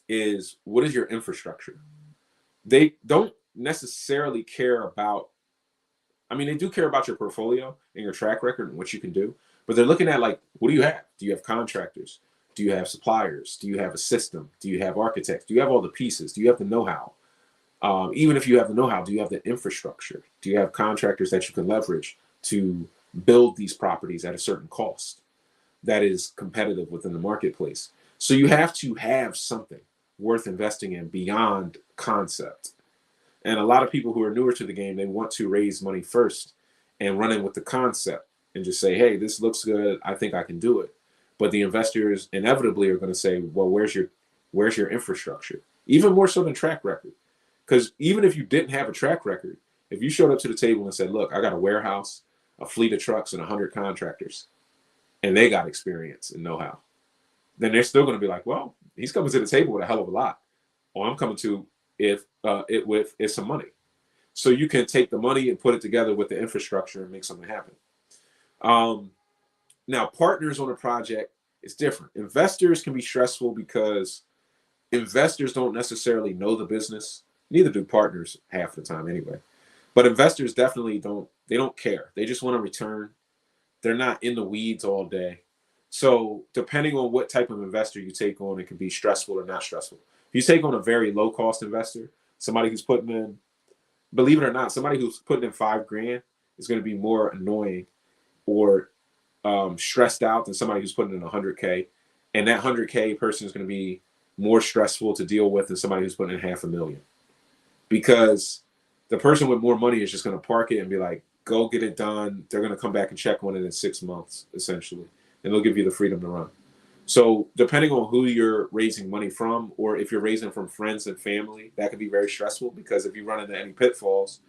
is, what is your infrastructure? They don't necessarily care about, I mean, they do care about your portfolio and your track record and what you can do, but they're looking at, like, what do you have? Do you have contractors? Do you have suppliers? Do you have a system? Do you have architects? Do you have all the pieces? Do you have the know-how? Even if you have the know-how, do you have the infrastructure? Do you have contractors that you can leverage to build these properties at a certain cost that is competitive within the marketplace? So you have to have something worth investing in beyond concept. And a lot of people who are newer to the game, they want to raise money first and run in with the concept and just say, hey, this looks good, I think I can do it. But the investors inevitably are going to say, well, where's your infrastructure? Even more so than track record. Because even if you didn't have a track record, if you showed up to the table and said, look, I got a warehouse, a fleet of trucks, and 100 contractors, and they got experience and know-how, then they're still going to be like, well, he's coming to the table with a hell of a lot. Or I'm coming to with some money. So you can take the money and put it together with the infrastructure and make something happen. Now, partners on a project is different. Investors can be stressful because investors don't necessarily know the business. Neither do partners half the time anyway. But investors definitely don't care. They just want to return. They're not in the weeds all day. So depending on what type of investor you take on, it can be stressful or not stressful. If you take on a very low cost investor, somebody who's putting in, believe it or not, somebody who's putting in $5,000 is going to be more annoying or stressed out than somebody who's putting in 100K. And that 100K person is going to be more stressful to deal with than somebody who's putting in $500,000. Because the person with more money is just going to park it and be like, go get it done. They're going to come back and check on it in 6 months, essentially. And they'll give you the freedom to run. So depending on who you're raising money from, or if you're raising from friends and family, that can be very stressful, because if you run into any pitfalls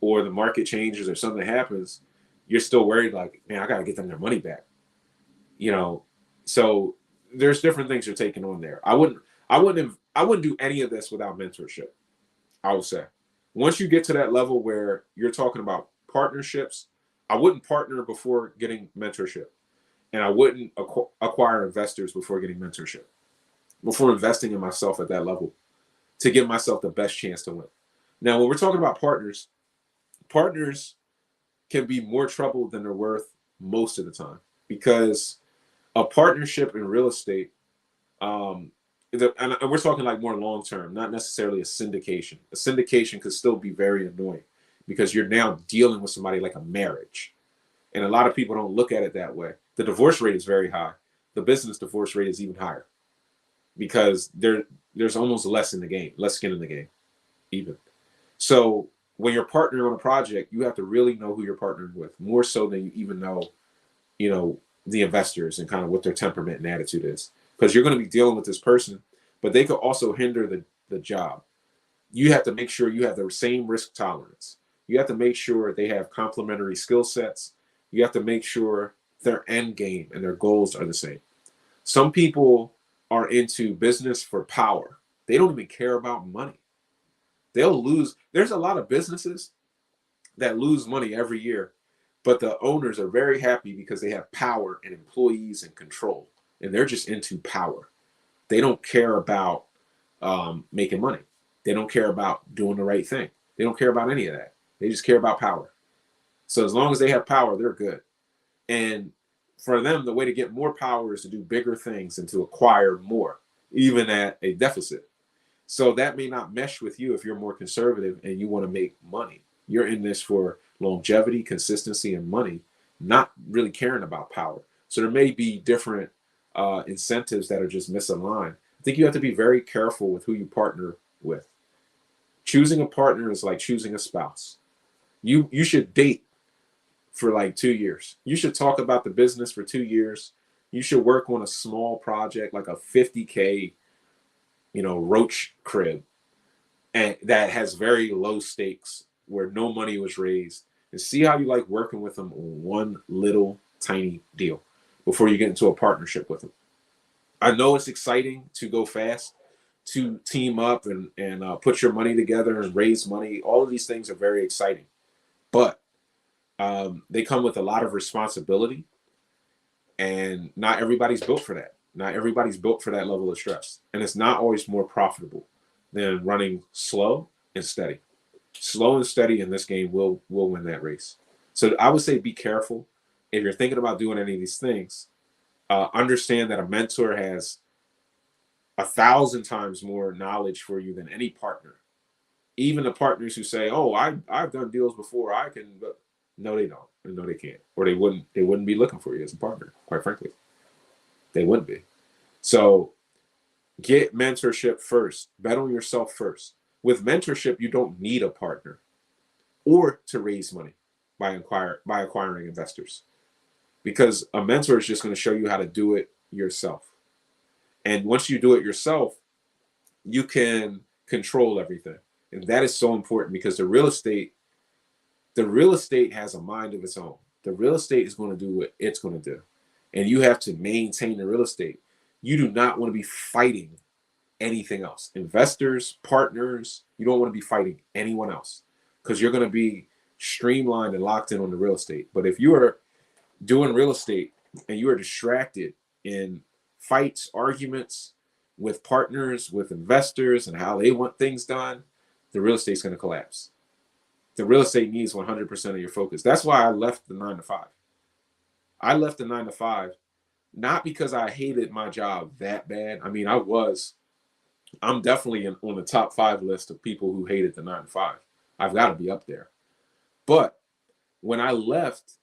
or the market changes or something happens, you're still worried, like, man, I got to get them their money back. So there's different things you're taking on there. I wouldn't do any of this without mentorship. I would say once you get to that level where you're talking about partnerships, I wouldn't partner before getting mentorship. And I wouldn't acquire investors before getting mentorship, before investing in myself at that level to give myself the best chance to win. Now, when we're talking about partners can be more trouble than they're worth most of the time, because a partnership in real estate, and we're talking like more long-term, not necessarily a syndication. A syndication could still be very annoying because you're now dealing with somebody like a marriage. And a lot of people don't look at it that way. The divorce rate is very high. The business divorce rate is even higher because there's almost less skin in the game, even. So when you're partnering on a project, you have to really know who you're partnering with, more so than you even know, the investors and kind of what their temperament and attitude is. Because you're going to be dealing with this person, but they could also hinder the job. You have to make sure you have the same risk tolerance. You have to make sure they have complementary skill sets. You have to make sure their end game and their goals are the same. Some people are into business for power. They don't even care about money. They'll lose. There's a lot of businesses that lose money every year, but the owners are very happy because they have power and employees and control, and they're just into power. They don't care about making money. They don't care about doing the right thing. They don't care about any of that. They just care about power. So as long as they have power, they're good. And for them, the way to get more power is to do bigger things and to acquire more, even at a deficit. So that may not mesh with you if you're more conservative and you want to make money. You're in this for longevity, consistency, and money, not really caring about power. So there may be different incentives that are just misaligned. I think you have to be very careful with who you partner with. Choosing a partner is like choosing a spouse. You should date for like 2 years. You should talk about the business for 2 years. You should work on a small project like a 50K, roach crib, and that has very low stakes where no money was raised, and see how you like working with them on one little tiny deal before you get into a partnership with them. I know it's exciting to go fast, to team up and put your money together and raise money. All of these things are very exciting, but they come with a lot of responsibility, and not everybody's built for that. Not everybody's built for that level of stress, and it's not always more profitable than running slow and steady. Slow and steady in this game will win that race. So I would say be careful if you're thinking about doing any of these things. Understand that a mentor has 1,000 times more knowledge for you than any partner. Even the partners who say, "Oh, I've done deals before, I can," but no, they don't. No, they can't, or they wouldn't be looking for you as a partner. Quite frankly, they wouldn't be. So get mentorship first. Bet on yourself first. With mentorship, you don't need a partner or to raise money by acquiring investors, because a mentor is just going to show you how to do it yourself. And once you do it yourself, you can control everything. And that is so important, because the real estate has a mind of its own. The real estate is going to do what it's going to do. And you have to maintain the real estate. You do not want to be fighting anything else. Investors, partners, you don't want to be fighting anyone else, because you're going to be streamlined and locked in on the real estate. But if you are doing real estate and you are distracted in fights, arguments with partners, with investors, and how they want things done, the real estate's going to collapse. The real estate needs 100% of your focus. That's why I left the 9 to 5. I left the 9 to 5 not because I hated my job that bad. I mean, I'm definitely on the top 5 list of people who hated the 9 to 5. I've got to be up there. But when I left,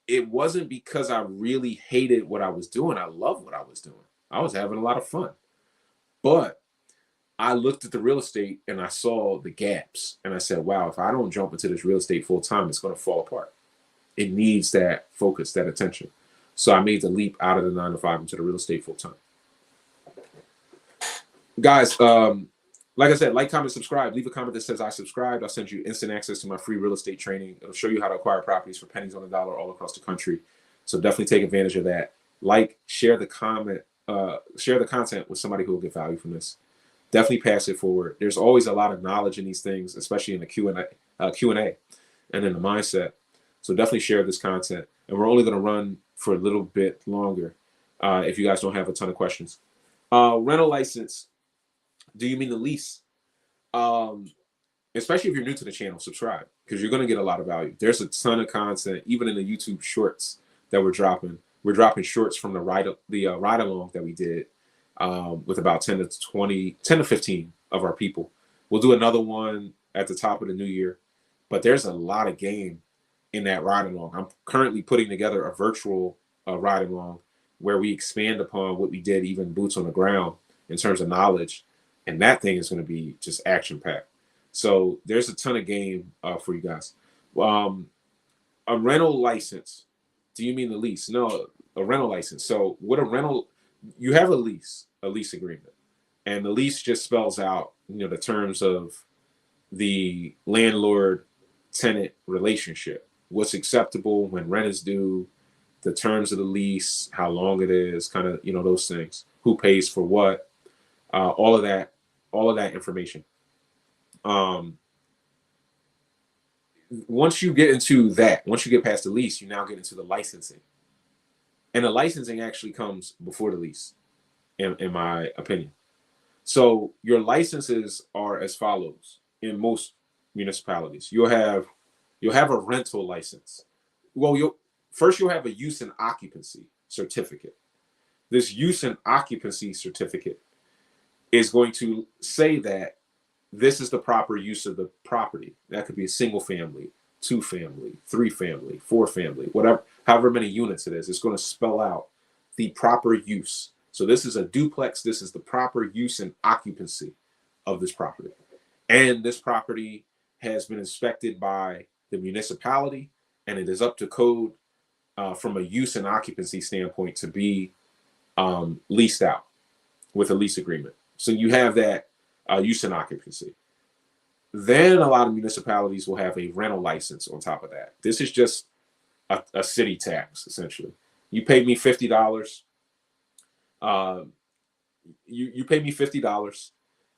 it wasn't because I really hated what I was doing. I loved what I was doing. I was having a lot of fun. But I looked at the real estate and I saw the gaps. And I said, wow, if I don't jump into this real estate full time, it's going to fall apart. It needs that focus, that attention. So I made the leap out of the 9 to 5 into the real estate full time. Guys, like I said, like, comment, subscribe. Leave a comment that says I subscribed. I'll send you instant access to my free real estate training. It'll show you how to acquire properties for pennies on the dollar all across the country. So definitely take advantage of that. Like, share the content with somebody who will get value from this. Definitely pass it forward. There's always a lot of knowledge in these things, especially in the Q&A and in the mindset. So definitely share this content. And we're only going to run for a little bit longer if you guys don't have a ton of questions. Rental license. Do you mean the lease? Especially if you're new to the channel, subscribe, because you're going to get a lot of value. There's a ton of content, even in the YouTube shorts that we're dropping. We're dropping shorts from the ride along that we did with about 10 to 15 of our people. We'll do another one at the top of the new year, but there's a lot of game in that ride along. I'm currently putting together a virtual ride along where we expand upon what we did, even boots on the ground, in terms of knowledge. And that thing is going to be just action-packed. So there's a ton of game for you guys. A rental license. Do you mean the lease? No, a rental license. So what a rental, you have a lease agreement. And the lease just spells out, the terms of the landlord-tenant relationship. What's acceptable when rent is due, the terms of the lease, how long it is, kind of, those things. Who pays for what, all of that information. Um, once you get into that, once you get past the lease, you now get into the licensing, and the licensing actually comes before the lease, in my opinion. So your licenses are as follows in most municipalities. You'll have a rental license. Well, you'll have a use and occupancy certificate. This use and occupancy certificate is going to say that this is the proper use of the property. That could be a single family, two family, three family, four family, whatever, however many units it is. It's going to spell out the proper use. So this is a duplex. This is the proper use and occupancy of this property. And this property has been inspected by the municipality, and it is up to code from a use and occupancy standpoint to be leased out with a lease agreement. So you have that use and occupancy. Then a lot of municipalities will have a rental license on top of that. This is just a city tax, essentially. You pay me $50. You pay me $50,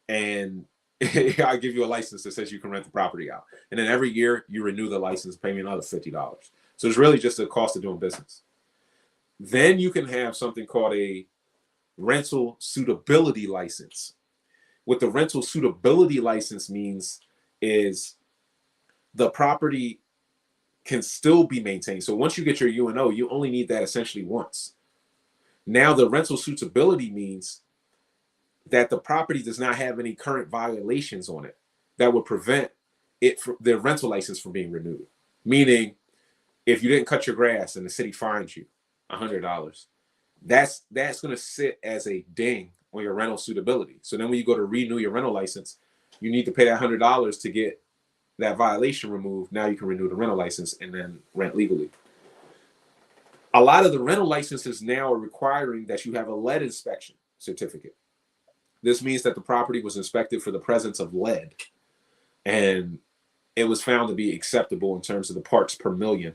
and I give you a license that says you can rent the property out. And then every year you renew the license, pay me another $50. So it's really just the cost of doing business. Then you can have something called a rental suitability license. What the rental suitability license means is the property can still be maintained. So once you get your UNO, you only need that essentially once. Now the rental suitability means that the property does not have any current violations on it that would prevent the rental license from being renewed. Meaning, if you didn't cut your grass and the city fines you $100, that's going to sit as a ding on your rental suitability. So then when you go to renew your rental license, you need to pay that $100 to get that violation removed. Now you can renew the rental license and then rent legally. A lot of the rental licenses now are requiring that you have a lead inspection certificate. This means that the property was inspected for the presence of lead, and it was found to be acceptable in terms of the parts per million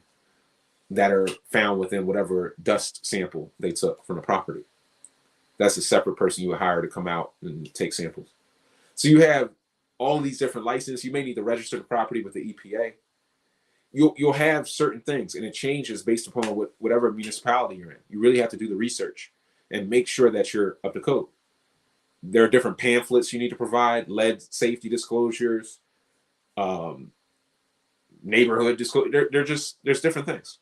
that are found within whatever dust sample they took from the property. That's a separate person you would hire to come out and take samples. So you have all these different licenses. You may need to register the property with the EPA. You'll have certain things, and it changes based upon whatever municipality you're in. You really have to do the research and make sure that you're up to code. There are different pamphlets you need to provide, lead safety disclosures, neighborhood disclosure. There's different things,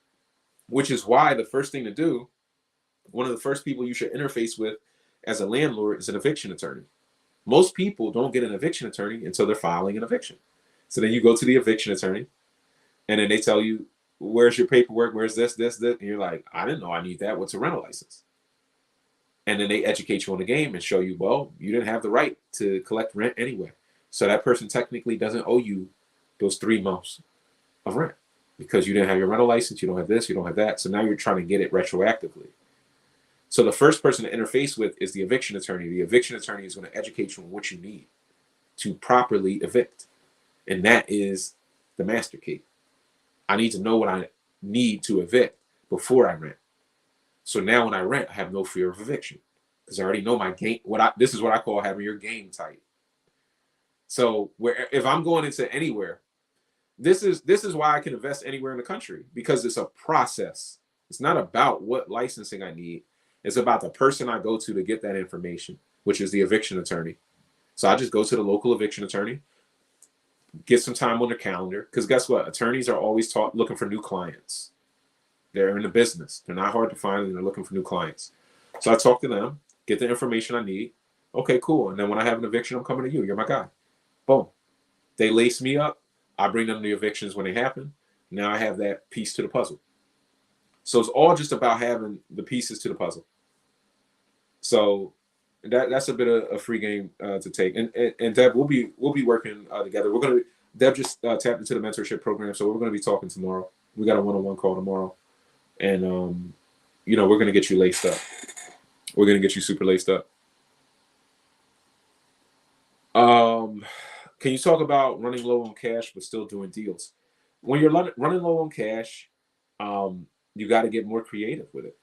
which is why the first thing to do, one of the first people you should interface with as a landlord is an eviction attorney. Most people don't get an eviction attorney until they're filing an eviction. So then you go to the eviction attorney, and then they tell you, where's your paperwork? Where's this? And you're like, I didn't know I need that. What's a rental license? And then they educate you on the game and show you, well, you didn't have the right to collect rent anyway. So that person technically doesn't owe you those 3 months of rent because you didn't have your rental license, you don't have this, you don't have that. So now you're trying to get it retroactively. So the first person to interface with is the eviction attorney. The eviction attorney is going to educate you on what you need to properly evict. And that is the master key. I need to know what I need to evict before I rent. So now when I rent, I have no fear of eviction because I already know my game. This is what I call having your game tight. So if I'm going into anywhere, this is why I can invest anywhere in the country, because it's a process. It's not about what licensing I need. It's about the person I go to get that information, which is the eviction attorney. So I just go to the local eviction attorney, get some time on their calendar, because guess what? Attorneys are always looking for new clients. They're in the business. They're not hard to find, and they're looking for new clients. So I talk to them, get the information I need. Okay, cool. And then when I have an eviction, I'm coming to you. You're my guy. Boom. They lace me up. I bring them the evictions when they happen. Now I have that piece to the puzzle. So it's all just about having the pieces to the puzzle. So that's a bit of a free game to take. And Deb, we'll be working together. Deb just tapped into the mentorship program, so we're gonna be talking tomorrow. We got a one-on-one call tomorrow, and we're gonna get you laced up. We're gonna get you super laced up. Can you talk about running low on cash but still doing deals? When you're running low on cash, you got to get more creative with it.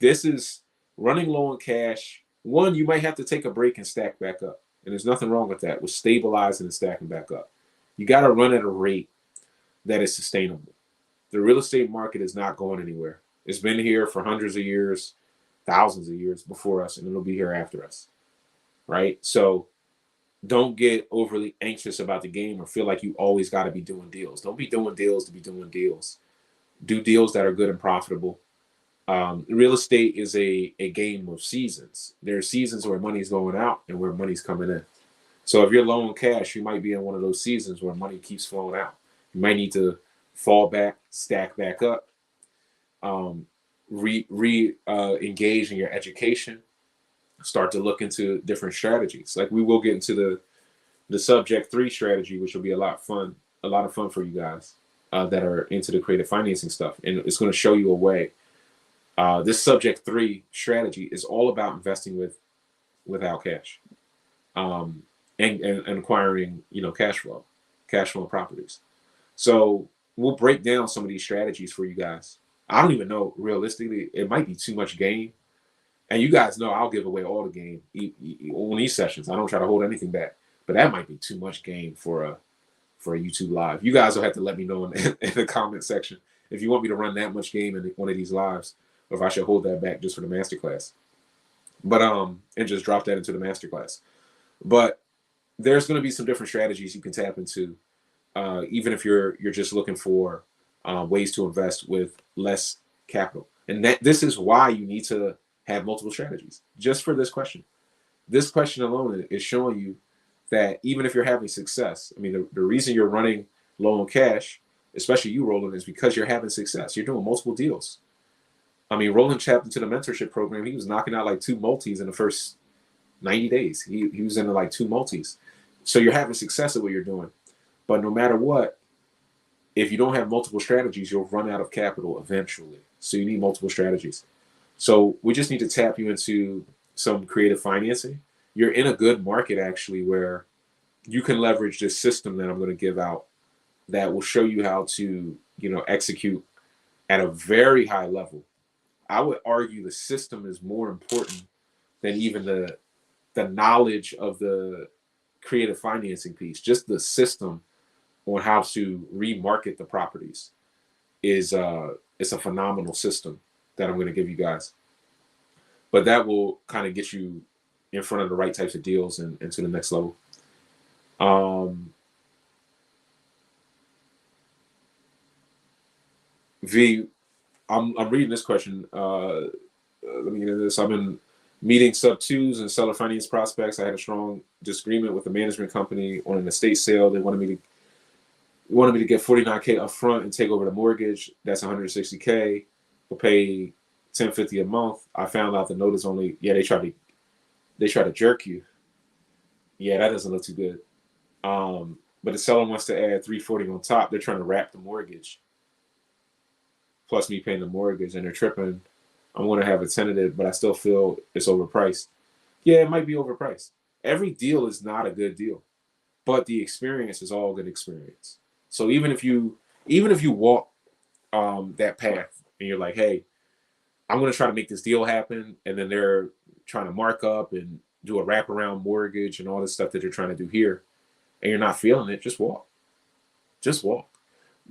This is running low on cash. One, you might have to take a break and stack back up. And there's nothing wrong with that, with stabilizing and stacking back up. You got to run at a rate that is sustainable. The real estate market is not going anywhere. It's been here for hundreds of years, thousands of years before us, and it'll be here after us, right? So don't get overly anxious about the game or feel like you always got to be doing deals. Don't be doing deals to be doing deals. Do deals that are good and profitable. Real estate is a game of seasons. There are seasons where money's going out and where money's coming in. So if you're low on cash, you might be in one of those seasons where money keeps flowing out. You might need to fall back, stack back up, engage in your education, start to look into different strategies. Like we will get into the subject 3 strategy, which will be a lot of fun for you guys that are into the creative financing stuff, and it's going to show you a way. This subject 3 strategy is all about investing without cash, and acquiring cash flow properties. So we'll break down some of these strategies for you guys. I don't even know, realistically, it might be too much game. And you guys know I'll give away all the game on these sessions. I don't try to hold anything back, but that might be too much game for a YouTube live. You guys will have to let me know in the comment section if you want me to run that much game in one of these lives, or if I should hold that back just for the masterclass. But and just drop that into the masterclass. But there's going to be some different strategies you can tap into, even if you're just looking for ways to invest with less capital. And this is why you need to have multiple strategies. Just for this question alone is showing you that even if you're having success, I mean, the reason you're running low on cash, especially you, Roland, is because you're having success. You're doing multiple deals. I mean, Roland tapped into the mentorship program. He was knocking out like 2 multis in the first 90 days. He was into like 2 multis. So you're having success at what you're doing. But no matter what, if you don't have multiple strategies, you'll run out of capital eventually. So you need multiple strategies. So we just need to tap you into some creative financing. You're in a good market, actually, where you can leverage this system that I'm going to give out that will show you how to, execute at a very high level. I would argue the system is more important than even the knowledge of the creative financing piece. Just the system on how to remarket the properties is it's a phenomenal system that I'm going to give you guys. But that will kind of get you in front of the right types of deals and to the next level. V, I'm reading this question. Let me get into this. I've been meeting sub-2s and seller finance prospects. I had a strong disagreement with the management company on an estate sale. They wanted me to get $49K up front and take over the mortgage. That's $160K. We'll pay $10.50 a month. I found out the note is only, they try to jerk you. Yeah, that doesn't look too good. But the seller wants to add $340 on top. They're trying to wrap the mortgage plus me paying the mortgage, and they're tripping. I'm going to have a tentative, but I still feel it's overpriced. Yeah, it might be overpriced. Every deal is not a good deal, but the experience is all good experience. So even if you walk that path and you're like, hey, I'm going to try to make this deal happen, and then they're trying to mark up and do a wraparound mortgage and all this stuff that they're trying to do here, and you're not feeling it, just walk. Just walk.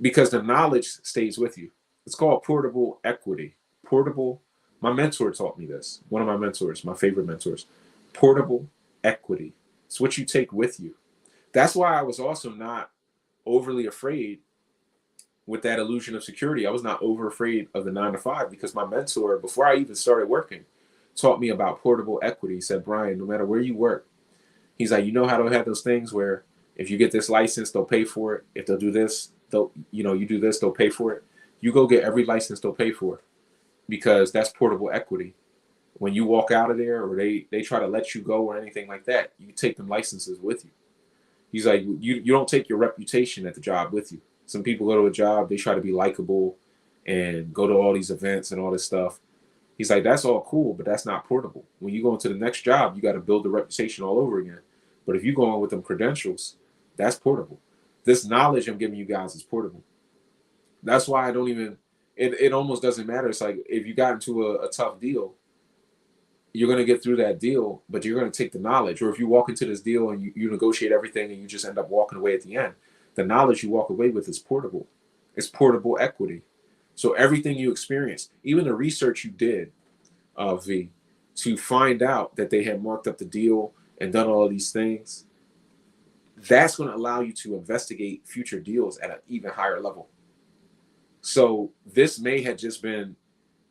Because the knowledge stays with you. It's called portable equity. My mentor taught me this. One of my mentors, my favorite mentors. Portable equity. It's what you take with you. That's why I was also not overly afraid with that illusion of security. I was not over afraid of the 9 to 5 because my mentor, before I even started working, taught me about portable equity. He said, Brian, no matter where you work, he's like, how to have those things where if you get this license, they'll pay for it. If they'll do this, you do this, they'll pay for it. You go get every license they'll pay for, because that's portable equity. When you walk out of there, or they try to let you go or anything like that, you take them licenses with you. He's like, you don't take your reputation at the job with you. Some people go to a job, they try to be likable and go to all these events and all this stuff. He's like, that's all cool, but that's not portable. When you go into the next job, you got to build the reputation all over again. But if you go on with them credentials, that's portable. This knowledge I'm giving you guys is portable. That's why I don't even, it almost doesn't matter. It's like if you got into a tough deal, you're going to get through that deal, but you're going to take the knowledge. Or if you walk into this deal and you negotiate everything and you just end up walking away at the end, the knowledge you walk away with is portable. It's portable equity. So everything you experience, even the research you did, V, to find out that they had marked up the deal and done all of these things, that's going to allow you to investigate future deals at an even higher level. So this may have just been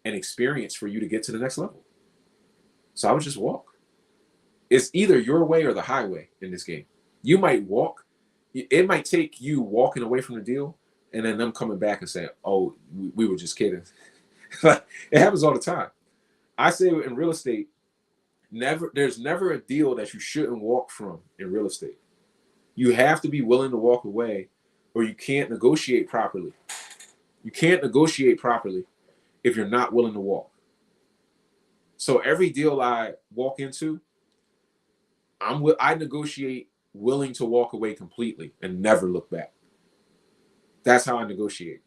an experience for you to get to the next level. So I would just walk. It's either your way or the highway in this game. You might walk. It might take you walking away from the deal and then them coming back and saying, oh, we were just kidding. It happens all the time. I say in real estate, there's never a deal that you shouldn't walk from in real estate. You have to be willing to walk away or you can't negotiate properly. You can't negotiate properly if you're not willing to walk. So every deal I walk into, I negotiate willing to walk away completely and never look back. That's how I negotiate.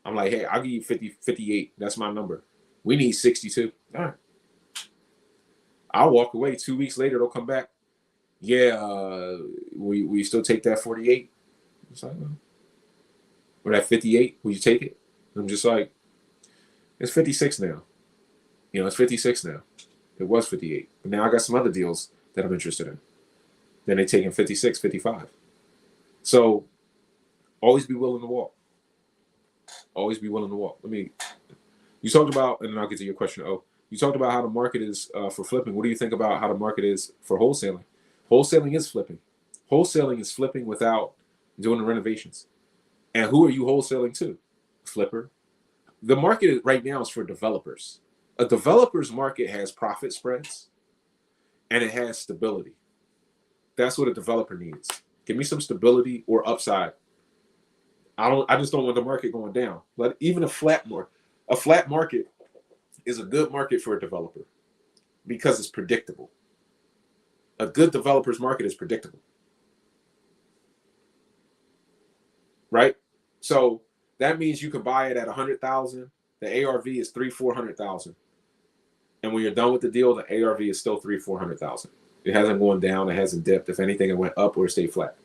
I'm like, hey, I'll give you 50, 58. That's my number. We need 62. All right. I'll walk away. 2 weeks later, they'll come back. Yeah, we still take that 48. It's like, or that 58, will you take it? I'm just like, it's 56 now. It's 56 now. It was 58. But now I got some other deals that I'm interested in. Then they taking 56, 55. So always be willing to walk. Always be willing to walk. You talked about, and then I'll get to your question. You talked about how the market is for flipping. What do you think about how the market is for wholesaling? Wholesaling is flipping. Wholesaling is flipping without doing the renovations. And who are you wholesaling to? Flipper. The market right now is for developers. A developer's market has profit spreads and it has stability. That's what a developer needs. Give me some stability or upside. I just don't want the market going down. But even a flat market is a good market for a developer because it's predictable. A good developer's market is predictable. Right? So that means you can buy it at 100,000. The ARV is 300,000-400,000. And when you're done with the deal, the ARV is still 300,000-400,000. It hasn't gone down. It hasn't dipped. If anything, it went up or stayed flat.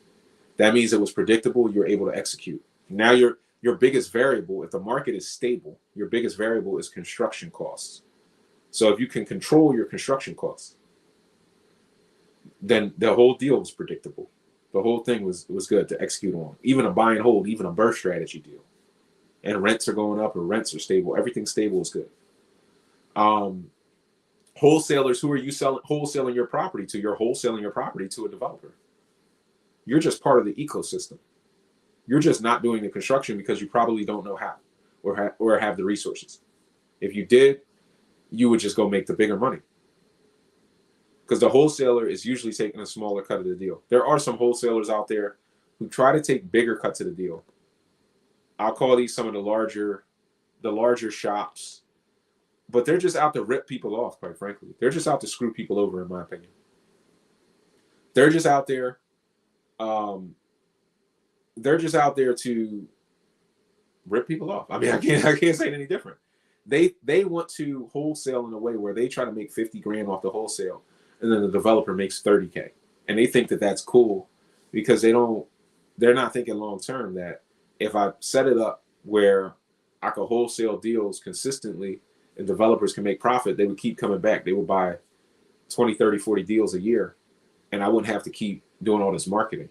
That means it was predictable. You're able to execute. Now your biggest variable, if the market is stable, your biggest variable is construction costs. So if you can control your construction costs, then the whole deal was predictable. The whole thing was good to execute on. Even a buy and hold, even a burst strategy deal. And rents are going up or rents are stable. Everything stable is good. Wholesalers, who are you wholesaling your property to? You're wholesaling your property to a developer. You're just part of the ecosystem. You're just not doing the construction because you probably don't know how or have the resources. If you did, you would just go make the bigger money. Because the wholesaler is usually taking a smaller cut of the deal. There are some wholesalers out there who try to take bigger cuts of the deal. I'll call these some of the larger shops, but they're just out to rip people off, quite frankly. They're just out to screw people over, in my opinion. They're just out there. They're just out there to rip people off. I mean, I can't say it any different. They want to wholesale in a way where they try to make 50 grand off the wholesale, and then the developer makes 30K, and they think that that's cool because they're not thinking long term that if I set it up where I could wholesale deals consistently and developers can make profit, they would keep coming back. They would buy 20, 30, 40 deals a year, and I wouldn't have to keep doing all this marketing.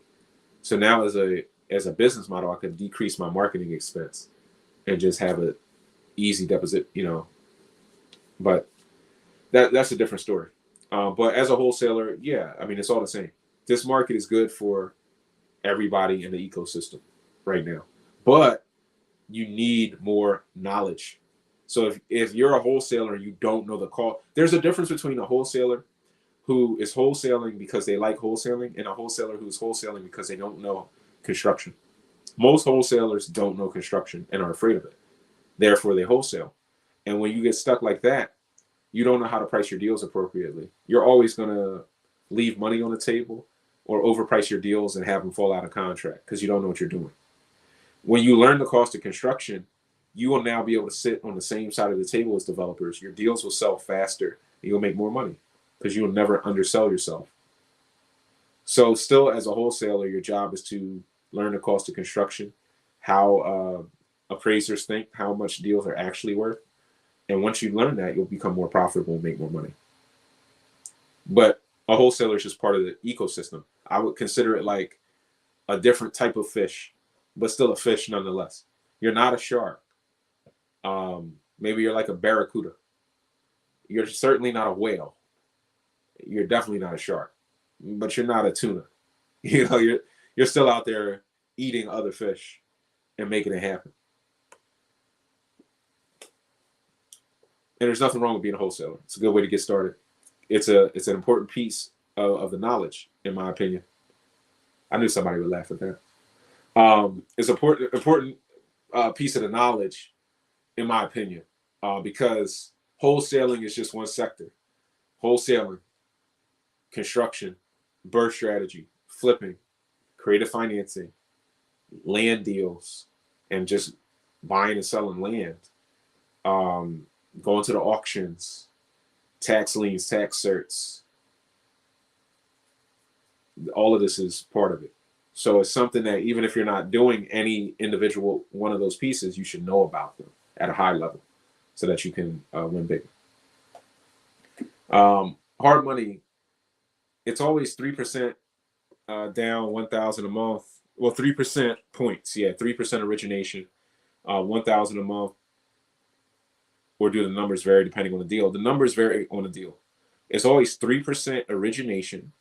So now as a business model, I could decrease my marketing expense and just have an easy deposit, but that's a different story. But as a wholesaler, yeah, I mean, it's all the same. This market is good for everybody in the ecosystem right now, but you need more knowledge. So if you're a wholesaler and you don't know the call, there's a difference between a wholesaler who is wholesaling because they like wholesaling and a wholesaler who's wholesaling because they don't know construction. Most wholesalers don't know construction and are afraid of it. Therefore, they wholesale. And when you get stuck like that, you don't know how to price your deals appropriately. You're always going to leave money on the table or overprice your deals and have them fall out of contract because you don't know what you're doing. When you learn the cost of construction, you will now be able to sit on the same side of the table as developers. Your deals will sell faster You'll make more money because you'll never undersell yourself. So still as a wholesaler, your job is to learn the cost of construction, how appraisers think, how much deals are actually worth. And once you learn that, you'll become more profitable and make more money. But a wholesaler is just part of the ecosystem. I would consider it like a different type of fish, but still a fish nonetheless. You're not a shark. Maybe you're like a barracuda. You're certainly not a whale. You're definitely not a shark, but you're not a tuna. You know, you're still out there eating other fish and making it happen. And there's nothing wrong with being a wholesaler. It's a good way to get started. It's an important piece of the knowledge, in my opinion. I knew somebody would laugh at that. It's important piece of the knowledge, in my opinion, because wholesaling is just one sector. Wholesaling, construction, birth strategy, flipping, creative financing, land deals, and just buying and selling land, going to the auctions, tax liens, tax certs. All of this is part of it. So it's something that even if you're not doing any individual one of those pieces, you should know about them at a high level so that you can win big. Hard money, it's always 3% down, 1,000 a month. Well, 3% points. Yeah, 3% origination, 1,000 a month. Or do the numbers vary depending on the deal? The numbers vary on the deal. It's always 3% origination,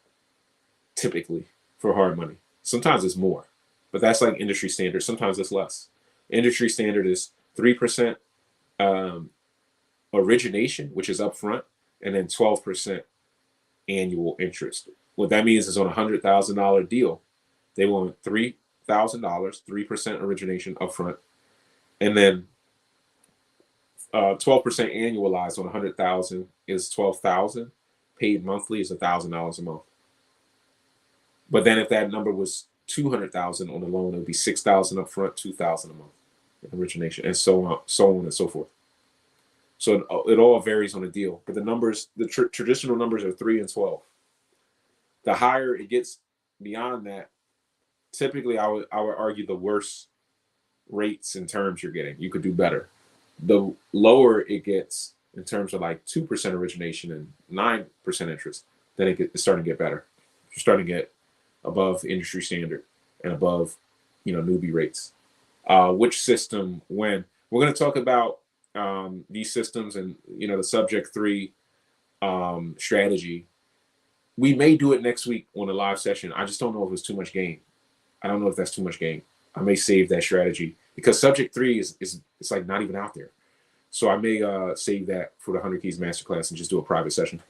typically, for hard money. Sometimes it's more, but that's like industry standard. Sometimes it's less. Industry standard is 3% origination, which is upfront, and then 12% annual interest. What that means is on a $100,000 deal, they want $3,000, 3% origination upfront, and then 12% annualized on 100,000 is 12,000. Paid monthly is $1,000 a month. But then if that number was 200,000 on the loan, it would be 6,000 up front, 2,000 a month in origination, and so on and so forth. So it all varies on the deal. But the numbers, the traditional numbers are 3 and 12. The higher it gets beyond that, typically I would argue the worse rates and terms you're getting. You could do better. The lower it gets in terms of like 2% origination and 9% interest, then it's starting to get better. You're starting to get above industry standard and above, newbie rates. Which system when? We're going to talk about these systems and, the subject 3 strategy. We may do it next week on a live session. I just don't know if it's too much game. I don't know if that's too much game. I may save that strategy because subject 3 is it's like not even out there. So I may save that for the 100 Keys Masterclass and just do a private session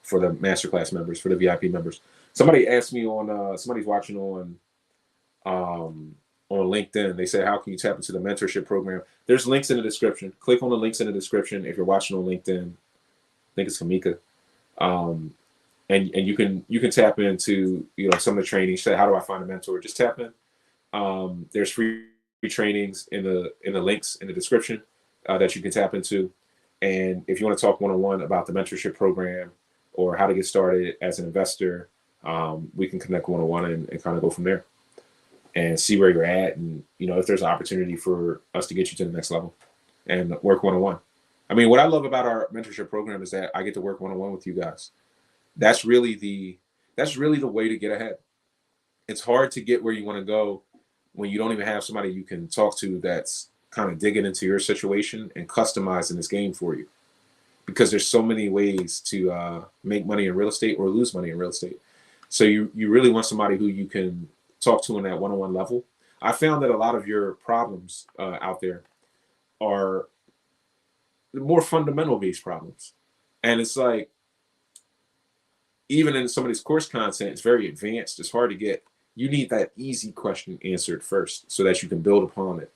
for the Masterclass members, for the VIP members. Somebody asked me on, somebody's watching on LinkedIn. They said, how can you tap into the mentorship program? There's links in the description. Click on the links in the description if you're watching on LinkedIn. I think it's Kamika. And you can tap into some of the training. Say, how do I find a mentor? Just tap in. There's free trainings in the links in the description that you can tap into. And if you want to talk one-on-one about the mentorship program or how to get started as an investor, we can connect one-on-one and kind of go from there and see where you're at. And, if there's an opportunity for us to get you to the next level and work one-on-one. I mean, what I love about our mentorship program is that I get to work one-on-one with you guys. That's really the way to get ahead. It's hard to get where you want to go when you don't even have somebody you can talk to that's kind of digging into your situation and customizing this game for you. Because there's so many ways to make money in real estate or lose money in real estate. So you really want somebody who you can talk to on that one-on-one level. I found that a lot of your problems out there are the more fundamental based problems. And it's like, even in some of this course content, it's very advanced. It's hard to get. You need that easy question answered first so that you can build upon it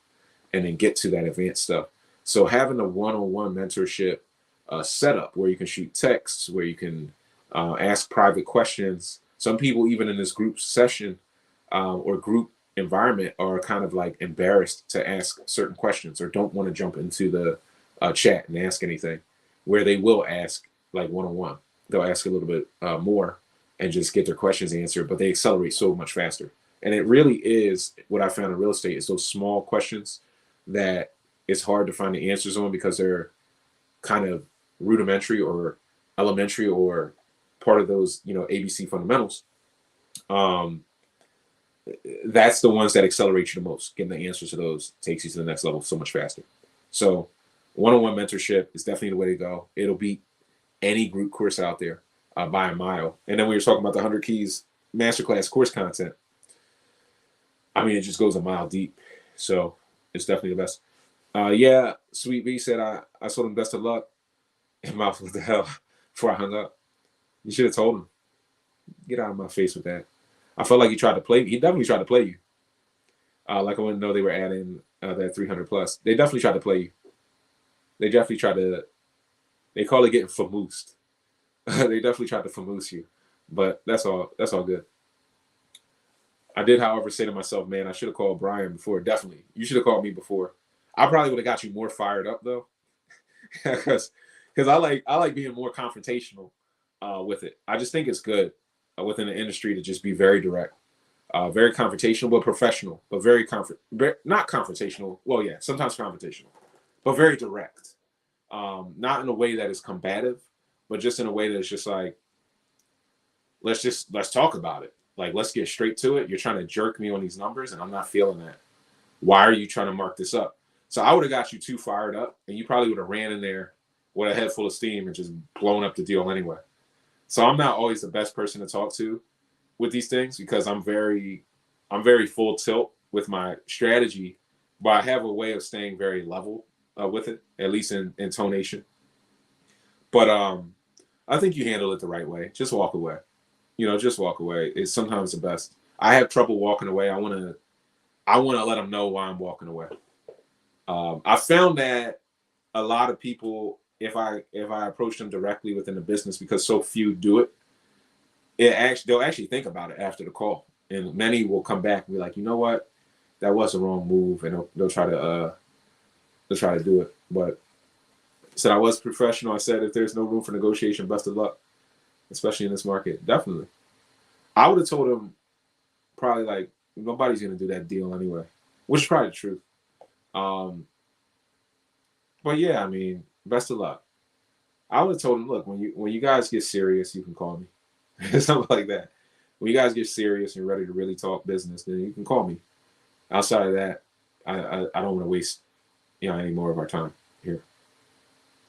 and then get to that advanced stuff. So having a one-on-one mentorship setup where you can shoot texts, where you can ask private questions. Some people, even in this group session or group environment, are kind of like embarrassed to ask certain questions or don't want to jump into the chat and ask anything, where they will ask like one-on-one. They'll ask a little bit more and just get their questions answered, but they accelerate so much faster. And it really is what I found in real estate is those small questions that it's hard to find the answers on because they're kind of rudimentary or elementary or part of those, ABC fundamentals. That's the ones that accelerate you the most. Getting the answers to those takes you to the next level so much faster. So one-on-one mentorship is definitely the way to go. It'll beat any group course out there by a mile. And then when you're talking about the 100 Keys Masterclass course content, I mean, it just goes a mile deep. So it's definitely the best. Yeah, Sweet B said I told him best of luck. And mouth, what the hell? Before I hung up. You should have told him. Get out of my face with that. I felt like he tried to play me. He definitely tried to play you. Like I wouldn't know they were adding that 300 plus. They definitely tried to play you. They definitely tried to, they call it getting famoosed. They definitely tried to famoose you. But that's all good. I did, however, say to myself, man, I should have called Brian before. Definitely. You should have called me before. I probably would have got you more fired up though. Because I like being more confrontational with it. I just think it's good within the industry to just be very direct, very confrontational, but professional, but not confrontational. Well, yeah, sometimes confrontational, but very direct. Not in a way that is combative, but just in a way that's just like, let's talk about it. Like, let's get straight to it. You're trying to jerk me on these numbers, and I'm not feeling that. Why are you trying to mark this up? So I would have got you too fired up, and you probably would have ran in there with a head full of steam and just blown up the deal anyway. So I'm not always the best person to talk to with these things because I'm very full tilt with my strategy, but I have a way of staying very level with it, at least in intonation. But I think you handle it the right way. Just walk away. Just walk away. It's sometimes the best. I have trouble walking away. I want to let them know why I'm walking away. I found that a lot of people, if I approach them directly within the business, because so few do it, they'll actually think about it after the call, and many will come back and be like, you know what, that was the wrong move, and they'll try to do it. But I said I was professional. I said if there's no room for negotiation, best of luck, especially in this market. Definitely, I would have told them probably like nobody's gonna do that deal anyway, which is probably the truth. But yeah, I mean, best of luck. I would have told him, look, when you guys get serious, you can call me. Something like that. When you guys get serious and ready to really talk business, then you can call me. Outside of that, I don't want to waste any more of our time here.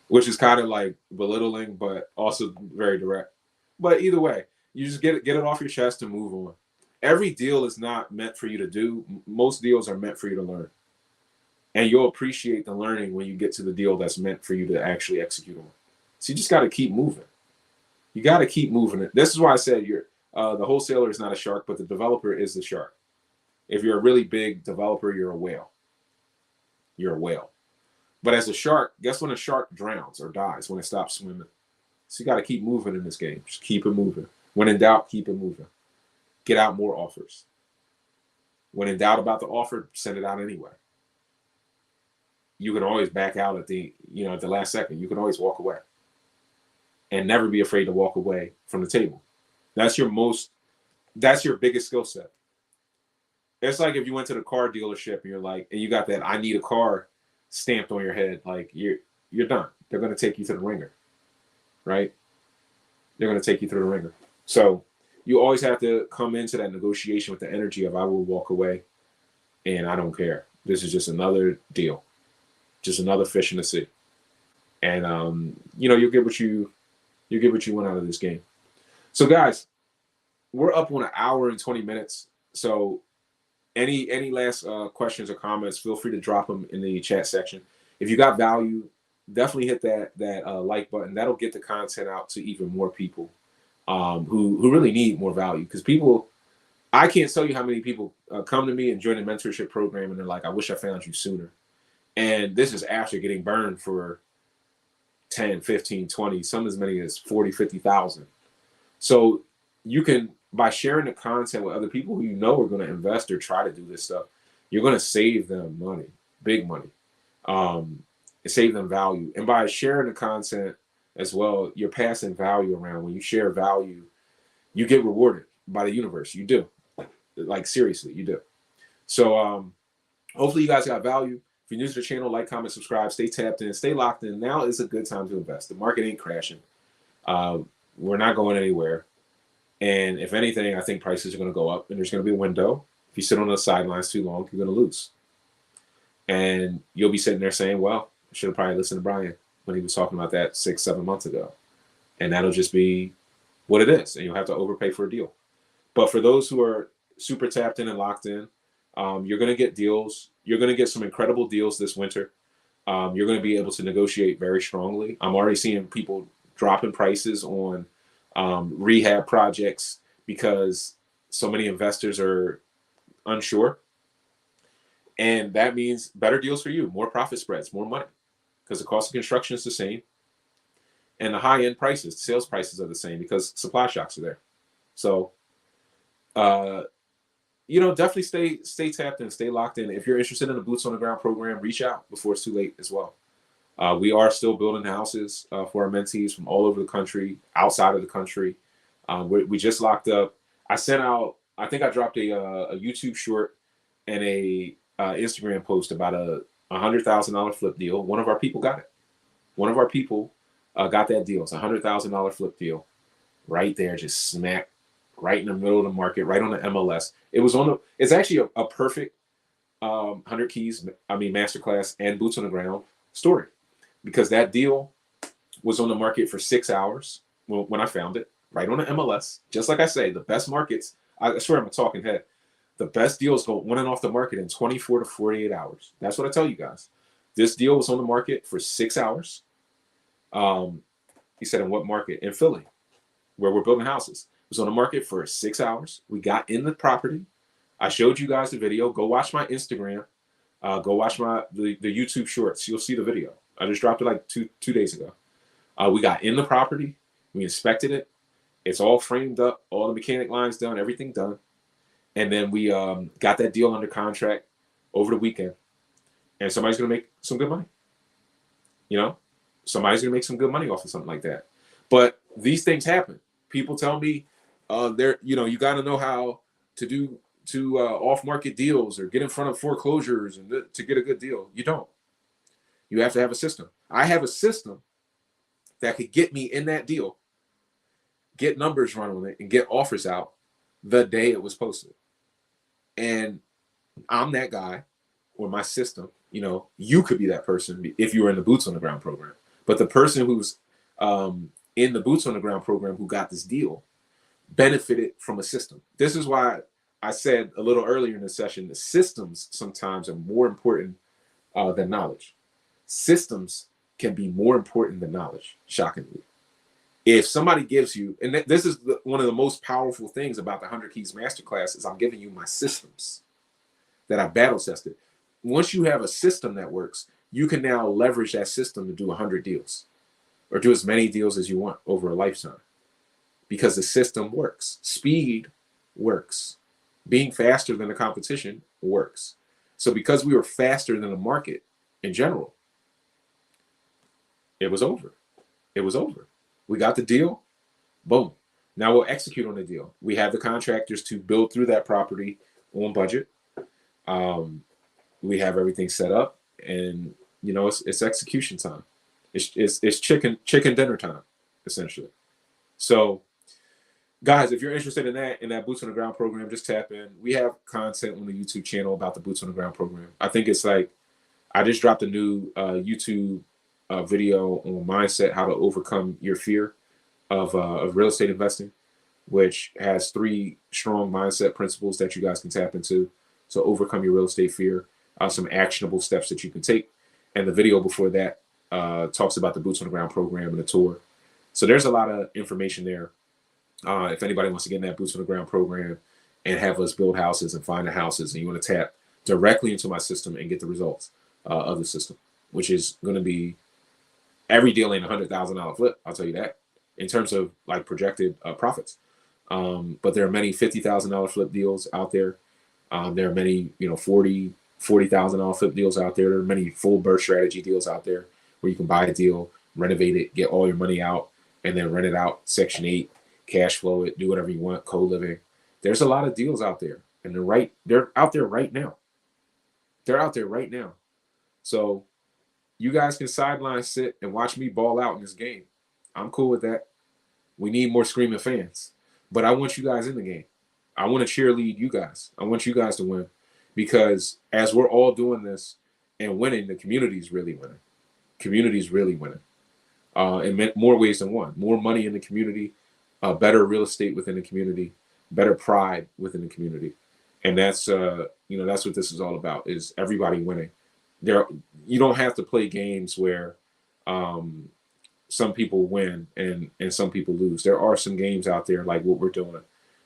Which is kind of like belittling, but also very direct. But either way, you just get it off your chest and move on. Every deal is not meant for you to do. Most deals are meant for you to learn. And you'll appreciate the learning when you get to the deal that's meant for you to actually execute on. So you just got to keep moving. You got to keep moving it. This is why I said the wholesaler is not a shark, but the developer is the shark. If you're a really big developer, you're a whale. You're a whale. But as a shark, guess when a shark drowns or dies? When it stops swimming. So you got to keep moving in this game. Just keep it moving. When in doubt, keep it moving. Get out more offers. When in doubt about the offer, send it out anyway. You can always back out at the last second. You can always walk away. And never be afraid to walk away from the table. That's your biggest skill set. It's like if you went to the car dealership and you got that I need a car stamped on your head, like you're done. They're going to take you to the ringer. Right? They're going to take you through the ringer. So you always have to come into that negotiation with the energy of I will walk away and I don't care. This is just another deal. Just another fish in the sea. And you'll get what you want out of this game. So guys, we're up on 1 hour and 20 minutes. So any last questions or comments, feel free to drop them in the chat section. If you got value, definitely hit that like button. That'll get the content out to even more people who really need more value. Because I can't tell you how many people come to me and join the mentorship program and they're like, I wish I found you sooner. And this is after getting burned for 10, 15, 20, some as many as 40, 50,000. So you can, by sharing the content with other people who are going to invest or try to do this stuff, you're going to save them money, big money, and save them value. And by sharing the content as well. You're passing value around. When you share value, you get rewarded by the universe. You do. Like, seriously, you do. So hopefully you guys got value. If you're new to the channel, like, comment, subscribe, stay tapped in, stay locked in. Now is a good time to invest. The market ain't crashing. We're not going anywhere. And if anything, I think prices are going to go up, and there's going to be a window. If you sit on the sidelines too long, you're going to lose. And you'll be sitting there saying, well, I should have probably listened to Brian when he was talking about that 6-7 months ago. And that'll just be what it is. And you'll have to overpay for a deal. But for those who are super tapped in and locked in, you're going to get deals. You're going to get some incredible deals this winter. You're going to be able to negotiate very strongly. I'm already seeing people dropping prices on rehab projects because so many investors are unsure. And that means better deals for you, more profit spreads, more money, because the cost of construction is the same. And the high-end prices, sales prices are the same because supply shocks are there. So, definitely stay tapped in, stay locked in. If you're interested in the Boots on the Ground program, reach out before it's too late as well. We are still building houses for our mentees from all over the country, outside of the country. We just locked up. I sent out, I think I dropped a YouTube short and a Instagram post about a $100,000 flip deal. One of our people got it. One of our people got that deal. It's a $100,000 flip deal right there, just smack right in the middle of the market, right on the MLS. It's actually a perfect 100 Keys, Masterclass and Boots on the Ground story, because that deal was on the market for 6 hours when I found it, right on the MLS. Just like I say, the best markets, I swear I'm a talking head, the best deals go on and off the market in 24 to 48 hours. That's what I tell you guys. This deal was on the market for 6 hours. He said, in what market? In Philly, where we're building houses. It was on the market for 6 hours. We got in the property. I showed you guys the video. Go watch my Instagram. Go watch the YouTube shorts. You'll see the video. I just dropped it like two days ago. We got in the property. We inspected it. It's all framed up. All the mechanic lines done. Everything done. And then we got that deal under contract over the weekend. And somebody's going to make some good money. Somebody's going to make some good money off of something like that. But these things happen. People tell me, you got to know how to do off-market deals or get in front of foreclosures and to get a good deal. You don't. You have to have a system. I have a system that could get me in that deal, get numbers run on it, and get offers out the day it was posted. And I'm that guy, or my system. You could be that person if you were in the Boots on the Ground program. But the person who's in the Boots on the Ground program who got this deal benefited from a system. This is why I said a little earlier in the session, the systems sometimes are more important than knowledge. Systems can be more important than knowledge, shockingly. If somebody gives you, and this is one of the most powerful things about the 100 Keys Masterclass, is I'm giving you my systems that I battle tested. Once you have a system that works, you can now leverage that system to do 100 deals or do as many deals as you want over a lifetime, because the system works. Speed works. Being faster than the competition works. So because we were faster than the market in general, it was over. It was over. We got the deal. Boom. Now we'll execute on the deal. We have the contractors to build through that property on budget. We have everything set up, and it's execution time. It's chicken dinner time, essentially. So, guys, if you're interested in that Boots on the Ground program, just tap in. We have content on the YouTube channel about the Boots on the Ground program. I think it's like, I just dropped a new YouTube video on mindset, how to overcome your fear of real estate investing, which has 3 strong mindset principles that you guys can tap into to overcome your real estate fear. Some actionable steps that you can take. And the video before that talks about the Boots on the Ground program and the tour. So there's a lot of information there. If anybody wants to get in that Boots on the Ground program and have us build houses and find the houses, and you want to tap directly into my system and get the results of the system, which is going to be, every deal ain't $100,000 flip, I'll tell you that, in terms of like projected profits. But there are many $50,000 flip deals out there. There are many, $40,000 flip deals out there. There are many full burst strategy deals out there where you can buy a deal, renovate it, get all your money out, and then rent it out, Section 8, cash flow it, do whatever you want, co-living. There's a lot of deals out there, and they're out there right now. They're out there right now. So you guys can sideline sit and watch me ball out in this game. I'm cool with that. We need more screaming fans. But I want you guys in the game. I want to cheerlead you guys. I want you guys to win, because as we're all doing this and winning, the community's really winning. Community's really winning. In more ways than one. More money in the community, better real estate within the community, better pride within the community. And that's that's what this is all about, is everybody winning. You don't have to play games where some people win and some people lose. There are some games out there like what we're doing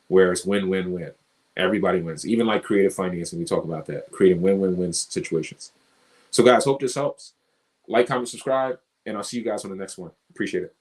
where it's win, win, win. Everybody wins. Even like creative financing, we talk about that, creating win-win-win situations. So guys, hope this helps. Like, comment, subscribe, and I'll see you guys on the next one. Appreciate it.